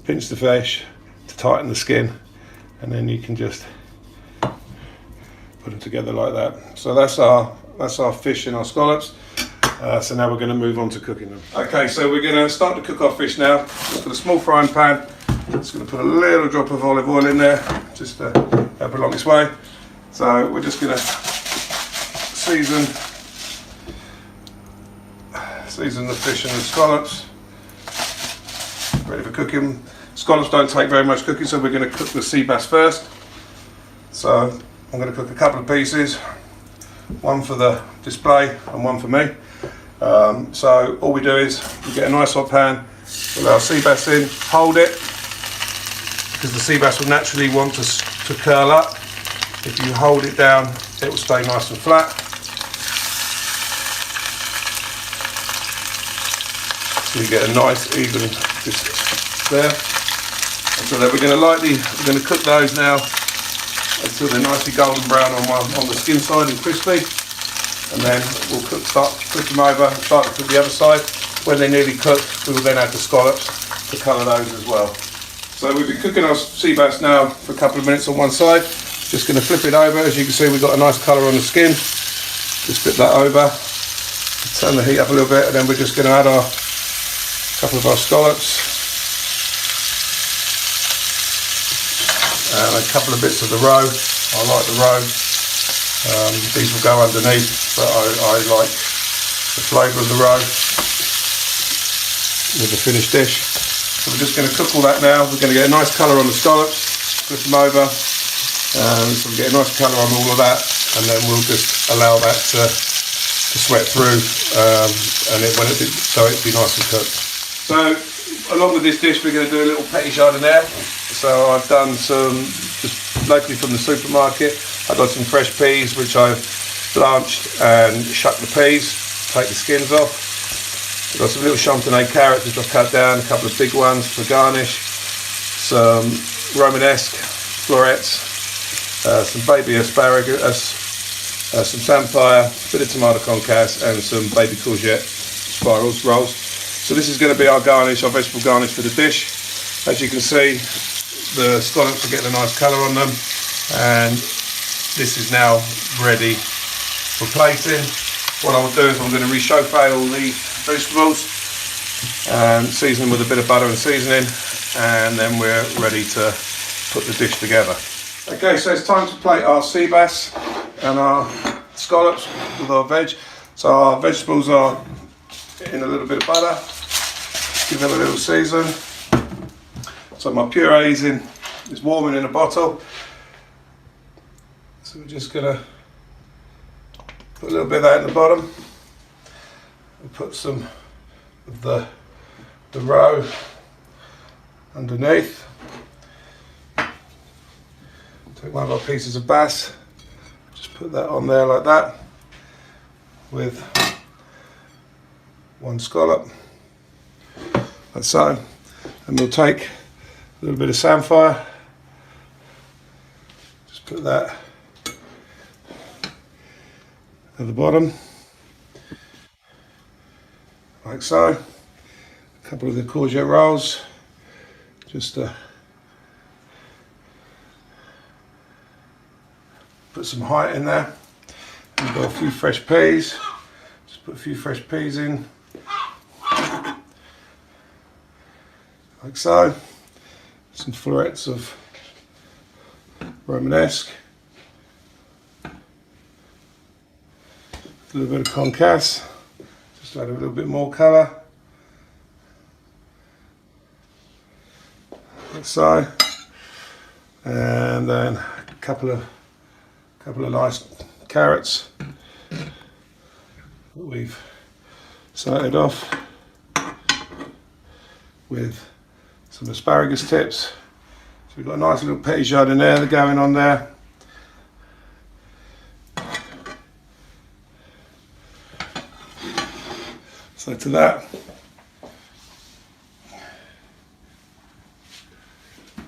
pinch the fish to tighten the skin, and then you can just put them together like that. So that's our fish and our scallops. So now we're going to move on to cooking them. Okay, so we're going to start to cook our fish now. Just got a small frying pan. Just going to put a little drop of olive oil in there, just to help along its way. So we're just going to season the fish and the scallops. Ready for cooking. Scallops don't take very much cooking, so we're going to cook the sea bass first. So I'm going to cook a couple of pieces, one for the display and one for me. So all we do is we get a nice hot pan, put our sea bass in, hold it, because the sea bass will naturally want to curl up. If you hold it down, it will stay nice and flat. So you get a nice even there. And so then we're going to cook those now until they're nicely golden brown on the skin side and crispy. And then we'll start to flip them over and start to cook the other side. When they're nearly cooked, we will then add the scallops to colour those as well. So we've been cooking our sea bass now for a couple of minutes on one side. Just going to flip it over. As you can see, we've got a nice colour on the skin. Just flip that over, turn the heat up a little bit, and then we're just going to add a couple of our scallops and a couple of bits of the roe. I like the roe. These will go underneath, but I like the flavour of the roe with the finished dish. So we're just going to cook all that now. We're going to get a nice colour on the scallops, flip them over, so we get a nice colour on all of that, and then we'll just allow that to sweat through, and so it'd be nice and cooked. So along with this dish, we're going to do a little petit jardiniere. So I've done some just locally from the supermarket. I got some fresh peas which I've blanched and shucked the peas, take the skins off. I've got some little chantenay carrots which I've cut down, a couple of big ones for garnish, some Romanesque florets, some baby asparagus, some samphire, a bit of tomato concasse, and some baby courgette spirals rolls. So this is going to be our garnish, our vegetable garnish for the dish. As you can see, the scallops are getting a nice colour on them, and this is now ready for plating. What I'll do is I'm going to reschauffe all the vegetables and season them with a bit of butter and seasoning, and then we're ready to put the dish together. Okay, so it's time to plate our sea bass and our scallops with our veg. So our vegetables are in a little bit of butter, give them a little season. So my puree is warming in a bottle. So we're just gonna put a little bit of that in the bottom. We'll put some of the roe underneath. Take one of our pieces of bass, just put that on there like that, with one scallop, like so. And we'll take a little bit of samphire, just put that at the bottom, like so. A couple of the courgette rolls, just put some height in there. And we've got a few fresh peas, just put a few fresh peas in, like so. Some florets of Romanesque, a little bit of concasse, just to add a little bit more colour, like so, and then a couple of nice carrots that we've slited off with some asparagus tips. So we've got a nice little petit jardiniere going on there. So to that,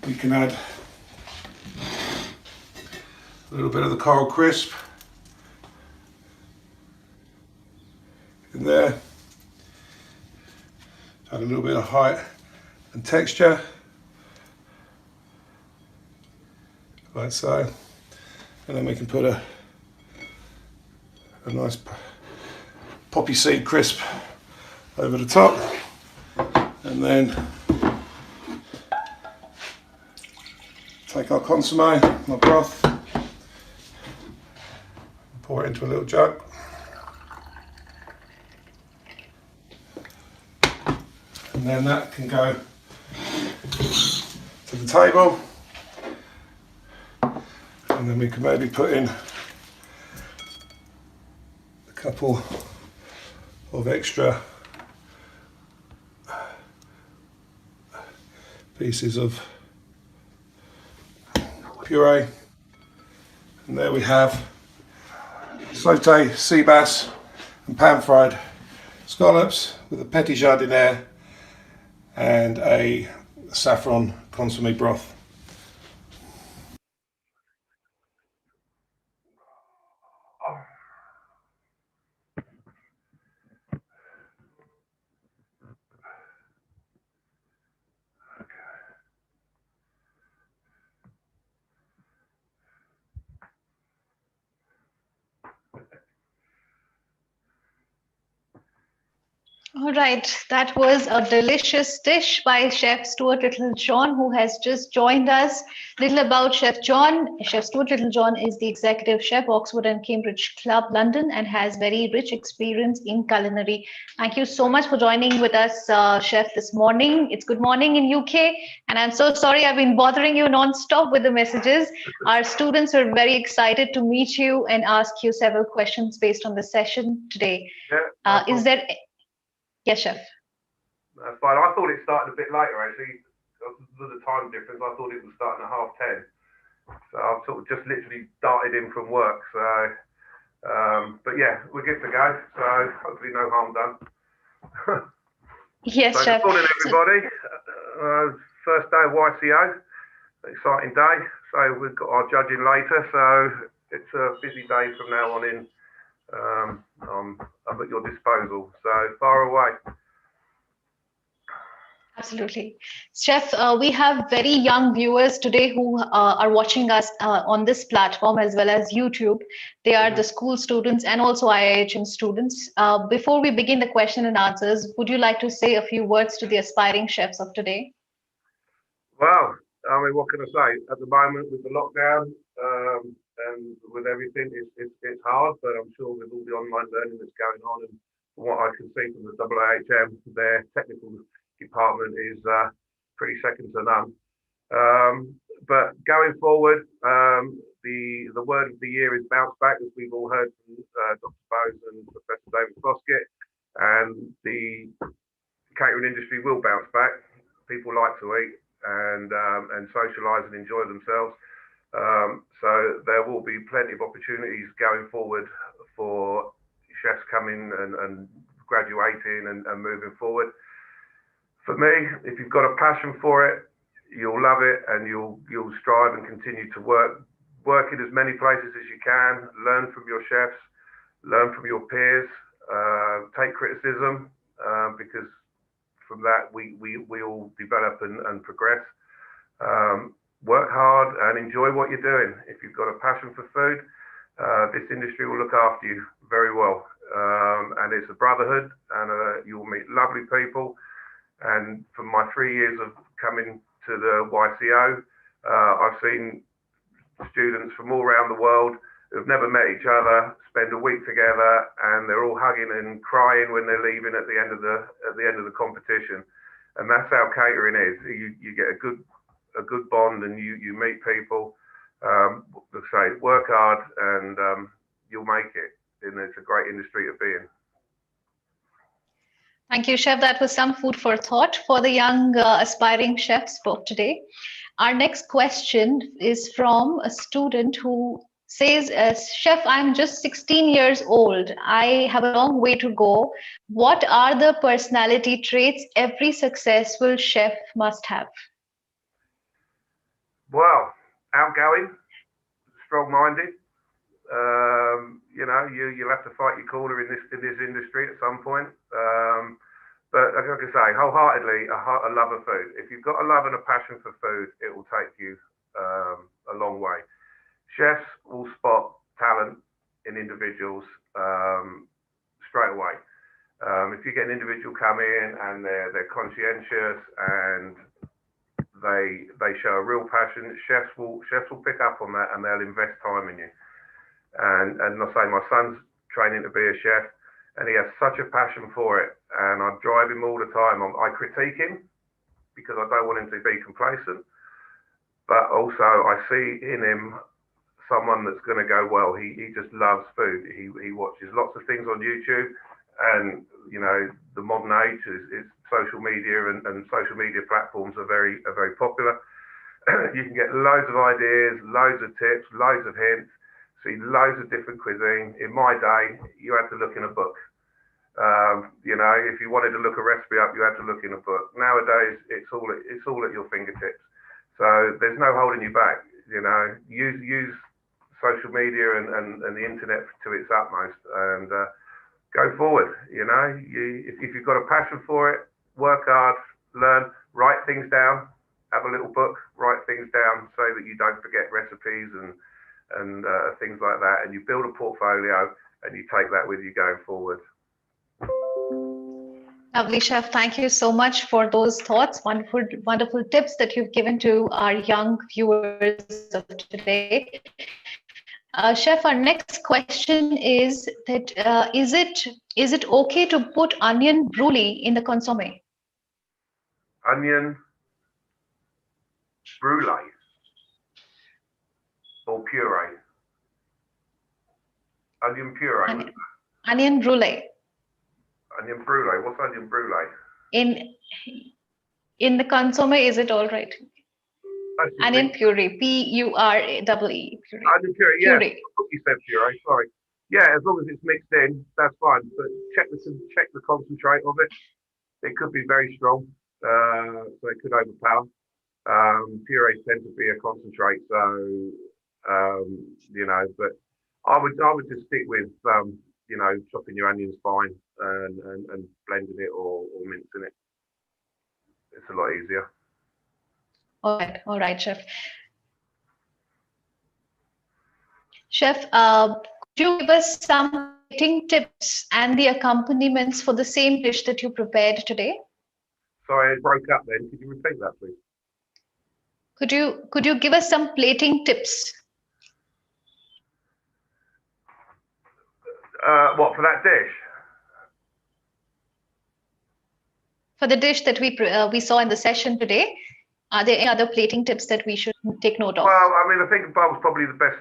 we can add a little bit of the coral crisp in there. Add a little bit of height and texture, like so. And then we can put a nice poppy seed crisp over the top, and then take our consomme, our broth, pour it into a little jug, and then that can go to the table, and then we can maybe put in a couple of extra pieces of puree, and there we have sauté sea bass and pan fried scallops with a petit jardiniere and a saffron consomme broth. All right, that was a delicious dish by Chef Stuart Littlejohn, who has just joined us. Little about Chef John. Chef Stuart Littlejohn is the executive chef, Oxford and Cambridge Club, London, and has very rich experience in culinary. Thank you so much for joining with us, Chef, this morning. It's good morning in UK, and I'm so sorry I've been bothering you non-stop with the messages. Our students are very excited to meet you and ask you several questions based on the session today. Yeah, Is there Yes, chef. that's fine. I thought it started a bit later actually. With the time difference, I thought it was starting at 10:30. So I've sort of just literally darted in from work. So, but yeah, we're good to go. So hopefully no harm done. Yes, so chef. good morning, everybody. First day of YCO. Exciting day. So we've got our judging later. So it's a busy day from now on in. I'm at your disposal, so far away. Absolutely. Chef, we have very young viewers today who are watching us on this platform as well as YouTube. They are the school students and also IIHM students. Before we begin the question and answers, would you like to say a few words to the aspiring chefs of today? Well, I mean, what can I say? At the moment, with the lockdown and with everything, it's hard, but I'm sure with all the online learning that's going on and from what I can see from the IIHM, their technical department is pretty second to none. But going forward, the word of the year is bounce back, as we've all heard from Dr. Bowes and Professor David Foskett, and the catering industry will bounce back. People like to eat and socialise and enjoy themselves. So there will be plenty of opportunities going forward for chefs coming and graduating and moving forward. For me, if you've got a passion for it, you'll love it and you'll strive and continue to work in as many places as you can, learn from your chefs, learn from your peers, take criticism, because from that we all develop and progress. Work hard and enjoy what you're doing. If you've got a passion for food, this industry will look after you very well. And it's a brotherhood, and you'll meet lovely people. And from my 3 years of coming to the YCO, I've seen students from all around the world who've never met each other spend a week together, and they're all hugging and crying when they're leaving at the end of the competition. And that's how catering is. You get a good bond, and you meet people. Let's say work hard, and you'll make it. And it's a great industry to be in. Thank you, Chef. That was some food for thought for the young aspiring chefs for today. Our next question is from a student who says, Chef, I'm just 16 years old. I have a long way to go. What are the personality traits every successful chef must have? Well, outgoing, strong-minded. You'll have to fight your corner in this industry at some point. But like I say, wholeheartedly, a love of food. If you've got a love and a passion for food, it will take you a long way. Chefs will spot talent in individuals straight away. If you get an individual come in and they're conscientious and they show a real passion, chefs will pick up on that, and they'll invest time in you. And I say my son's training to be a chef, and he has such a passion for it, and I drive him all the time. I critique him because I don't want him to be complacent, but also I see in him someone that's going to go well. He just loves food. He watches lots of things on YouTube, and the modern age is social media, and social media platforms are very popular. You can get loads of ideas, loads of tips, loads of hints, see loads of different cuisine. In my day, you had to look in a book. If you wanted to look a recipe up, you had to look in a book. Nowadays, it's all at your fingertips. So there's no holding you back. Use social media and the internet to its utmost, and go forward. If you've got a passion for it, work hard, learn, write things down, have a little book, write things down so that you don't forget recipes and things like that, and you build a portfolio and you take that with you going forward. Lovely, Chef. Thank you so much for those thoughts. Wonderful, wonderful tips that you've given to our young viewers of today. Chef, our next question is that is it okay to put onion brulee in the consomme? Onion brulee or puree? Onion puree. Onion brulee. Onion brulee. What's onion brulee? In the consomme, is it all right? Onion puree, P-U-R-E-E. Puree. Onion puree, yeah. You said puree, sorry. Yeah, as long as it's mixed in, that's fine. But check the concentrate of it. It could be very strong, so it could overpower. Purees tend to be a concentrate, so you know. But I would just stick with you know, chopping your onions fine and blending it or mincing it. It's a lot easier. All right, Chef. Chef, could you give us some plating tips and the accompaniments for the same dish that you prepared today? Sorry, it broke up then. Could you repeat that, please? Could you give us some plating tips? What, for that dish? For the dish that we saw in the session today, are there any other plating tips that we should take note of? Well, I mean, I think a bowl is probably the best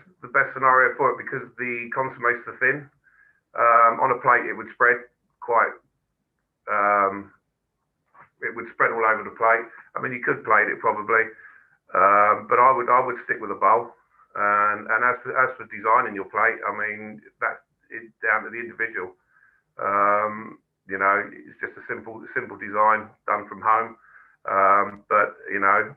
scenario for it because the consomme is so thin. On a plate, it would spread quite. It would spread all over the plate. I mean, you could plate it probably, but I would stick with a bowl. And as for designing your plate, I mean, that's down to the individual. You know, it's just a simple design done from home. But you know,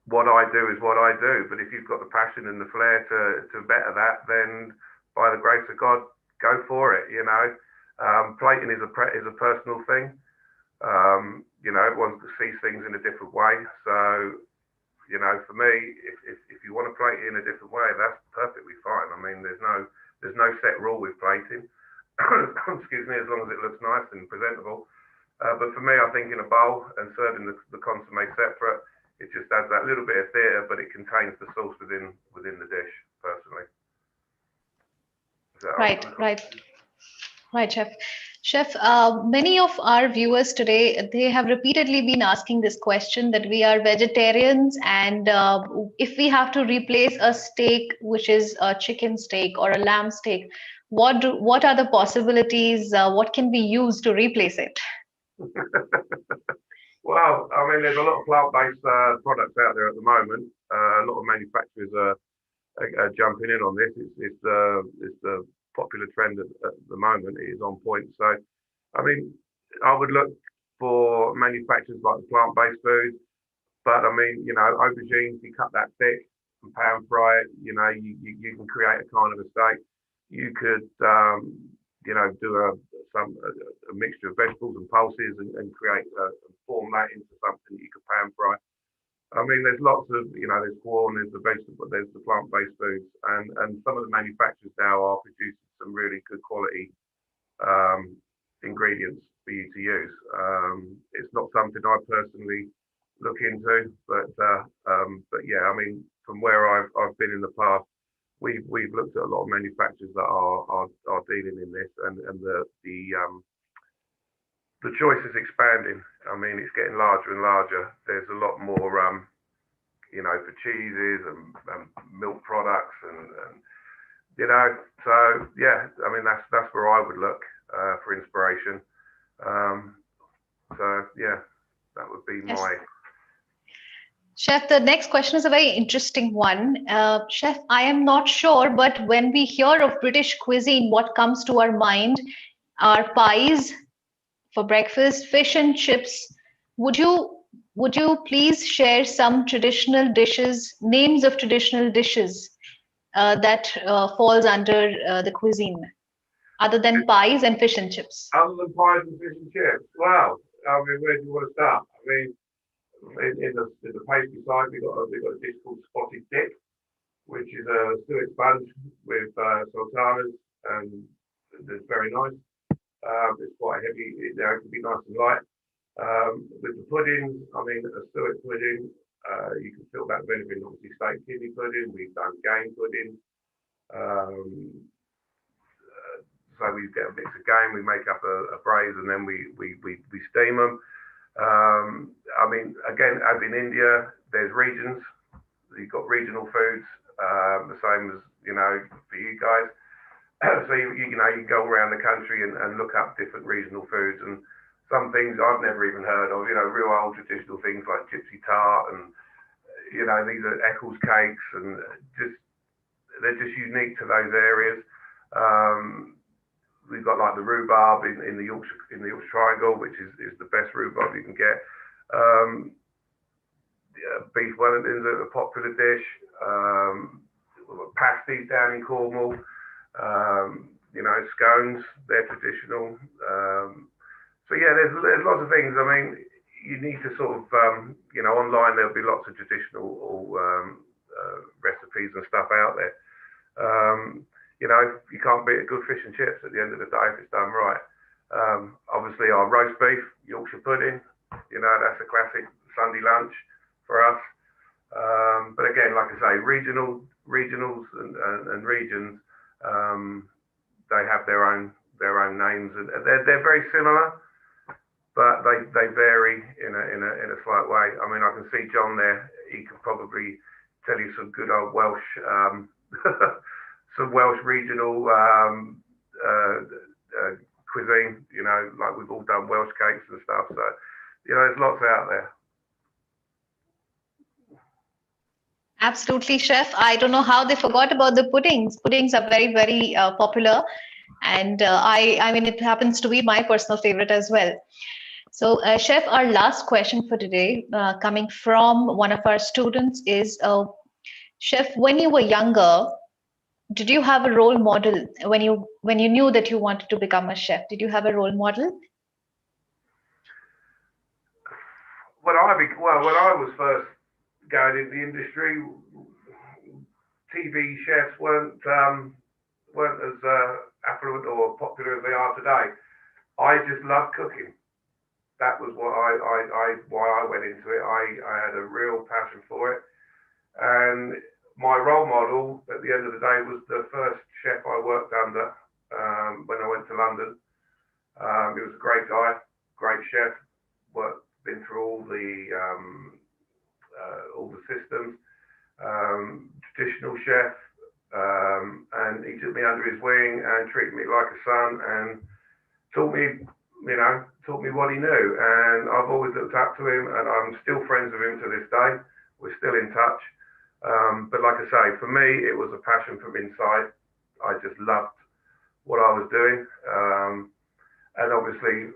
what I do is what I do. But if you've got the passion and the flair to better that, then by the grace of God, go for it. You know, plating is a personal thing. You know, everyone sees things in a different way. So, you know, for me, if you want to plate it in a different way, that's perfectly fine. I mean, there's no set rule with plating. Excuse me, as long as it looks nice and presentable. But for me, I think in a bowl and serving the consomme separate, it just adds that little bit of theatre, but it contains the sauce within the dish. Personally, right, Chef. Chef, many of our viewers today, they have repeatedly been asking this question that we are vegetarians, and if we have to replace a steak, which is a chicken steak or a lamb steak, what are the possibilities? What can be used to replace it? Well, I mean, there's a lot of plant-based products out there at the moment. A lot of manufacturers are jumping in on this. It's the popular trend at the moment. It is on point. So, I mean, I would look for manufacturers like the plant-based food. But I mean, you know, aubergines, you cut that thick and pan fry it. You know, you can create a kind of a steak. You could, you know, do a mixture of vegetables and pulses and create form that into something that you could pan fry. I mean, there's lots of, you know, there's corn, there's the vegetable, there's the plant-based foods, and some of the manufacturers now are producing some really good quality ingredients for you to use. It's not something I personally look into, but yeah, I mean, from where I've been in the past, we've looked at a lot of manufacturers that are dealing in this, and the choice is expanding. I mean, it's getting larger and larger. There's a lot more, you know, for cheeses and milk products, and you know. So yeah, I mean, that's where I would look for inspiration. So yeah, that would be my. Chef, the next question is a very interesting one. Chef, I am not sure, but when we hear of British cuisine, what comes to our mind are pies for breakfast, fish and chips. Would you please share some traditional dishes, names of traditional dishes that falls under the cuisine, other than pies and fish and chips? Other than pies and fish and chips, wow. I mean, where do you want to start? I mean, in the pastry side, we've got a dish called spotted dip, which is a suet sponge with sultanas, and it's very nice. It's quite heavy. It can be nice and light. With the puddings, I mean, a suet pudding, you can fill that with anything. Obviously, steak kidney pudding. We've done game pudding. So we get a mix of game. We make up a braise, and then we steam them. I mean, again, as in India, there's regions. You've got regional foods, the same as for you guys. So you go around the country and look up different regional foods, and some things I've never even heard of. Real old traditional things like gypsy tart, and these are Eccles cakes, and they're just unique to those areas. We've got like the rhubarb in the Yorkshire Triangle, which is the best rhubarb you can get. Beef Wellingtons are a popular dish. Pasties down in Cornwall. Scones, they're traditional. So yeah, there's lots of things. I mean, you need to sort of online there'll be lots of traditional recipes and stuff out there. You can't beat a good fish and chips at the end of the day if it's done right. Obviously, our roast beef, Yorkshire pudding, that's a classic Sunday lunch for us. But again, like I say, regionals and regions, they have their own names, and they're very similar, but they vary in a slight way. I mean, I can see John there. He could probably tell you some good old Welsh. Some Welsh regional cuisine, like we've all done Welsh cakes and stuff. So, there's lots out there. Absolutely, chef. I don't know how they forgot about the puddings. Puddings are very, very popular. And I mean, it happens to be my personal favorite as well. So, chef, our last question for today, coming from one of our students is, chef, when you were younger, did you have a role model when you knew that you wanted to become a chef? Did you have a role model? When I was first going into the industry, TV chefs weren't as affluent or popular as they are today. I just loved cooking. That was what why I went into it. I had a real passion for it, and my role model at the end of the day was the first chef I worked under when I went to London. He was a great guy, great chef, been through all the systems, traditional chef, and he took me under his wing and treated me like a son and taught me what he knew. And I've always looked up to him, and I'm still friends with him to this day. We're still in touch. But like I say, for me, it was a passion from inside. I just loved what I was doing. And obviously,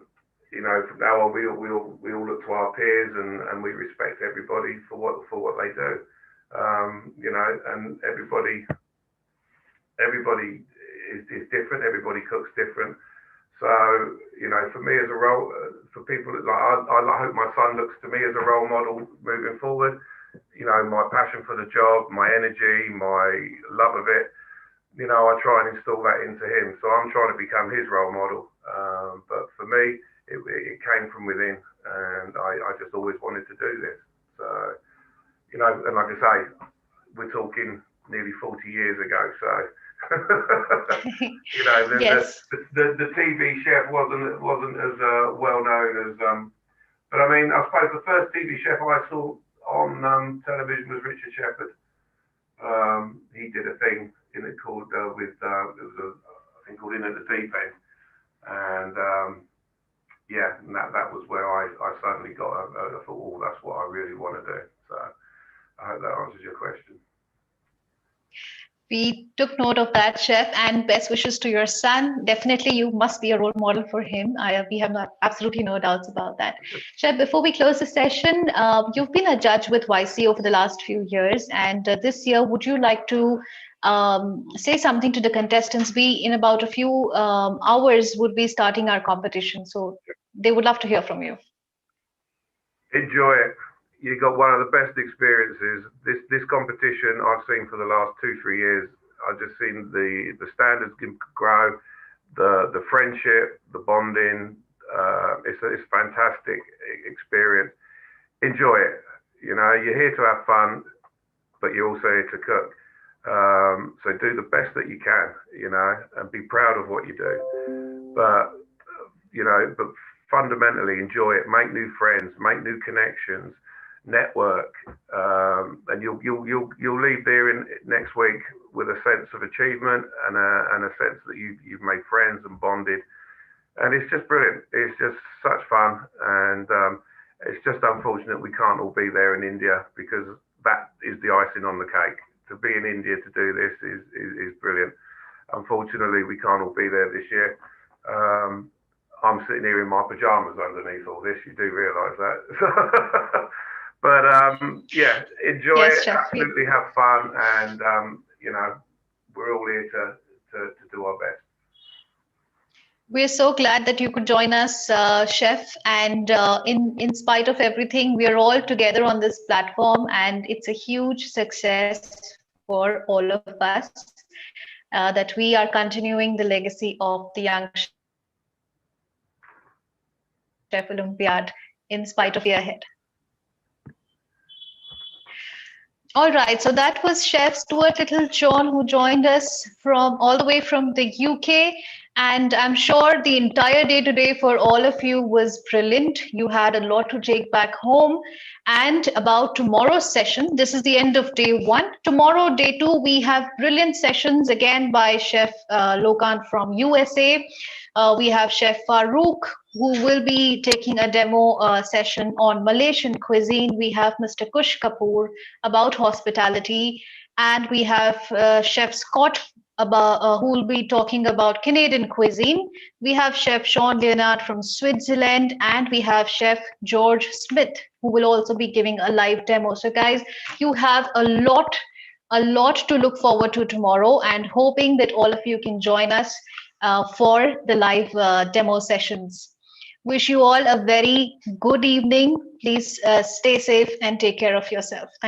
from now on, we all look to our peers and we respect everybody for what they do. And everybody is different. Everybody cooks different. So, for me as a role, for people that I hope my son looks to me as a role model moving forward. My passion for the job, my energy, my love of it, I try and install that into him. So I'm trying to become his role model. But for me, it came from within, and I just always wanted to do this. So, and like I say, we're talking nearly 40 years ago. So, Yes. the TV chef wasn't as well known as, but I mean, I suppose the first TV chef I saw on television was Richard Shepherd. He did a thing called it was a thing called In at the Deep End, and and that was where I suddenly got. I thought, oh, that's what I really want to do. So I hope that answers your question. We took note of that, chef, and best wishes to your son. Definitely, you must be a role model for him. We have absolutely no doubts about that. Chef, before we close the session, you've been a judge with YC over the last few years, and this year, would you like to say something to the contestants? We, in about a few hours, would be starting our competition, so they would love to hear from you. Enjoy it. You got one of the best experiences. This competition I've seen for the last 2-3 years. I've just seen the standards grow, the friendship, the bonding. It's a fantastic experience. Enjoy it. You know, you're here to have fun, but you're also here to cook. So do the best that you can, you know, and be proud of what you do. But, you know, but fundamentally enjoy it. Make new friends, make new connections, network, and you'll leave there next week with a sense of achievement and a sense that you've made friends and bonded. And it's just brilliant. It's just such fun, and it's just unfortunate we can't all be there in India, because that is the icing on the cake. To be in India to do this is brilliant. Unfortunately, we can't all be there this year. I'm sitting here in my pajamas underneath all this. You do realise that. But yeah, enjoy Yes, it. Chef. Absolutely have fun, and you know, we're all here to do our best. We're so glad that you could join us, Chef. And in spite of everything, we are all together on this platform, and it's a huge success for all of us that we are continuing the legacy of the Young Chef Olympiad in spite of year ahead. All right, so that was Chef Stuart Littlejohn, who joined us from all the way from the UK. And I'm sure the entire day today for all of you was brilliant. You had a lot to take back home. And about tomorrow's session, this is the end of day one. Tomorrow, day two, we have brilliant sessions again by Chef Lokan from USA. We have Chef Farouk, who will be taking a demo session on Malaysian cuisine. We have Mr. Kush Kapoor about hospitality. And we have Chef Scott who will be talking about Canadian cuisine. We have Chef Sean Leonard from Switzerland, and we have Chef George Smith, who will also be giving a live demo. So guys, you have a lot to look forward to tomorrow, and hoping that all of you can join us for the live demo sessions. Wish you all a very good evening. Please stay safe and take care of yourself.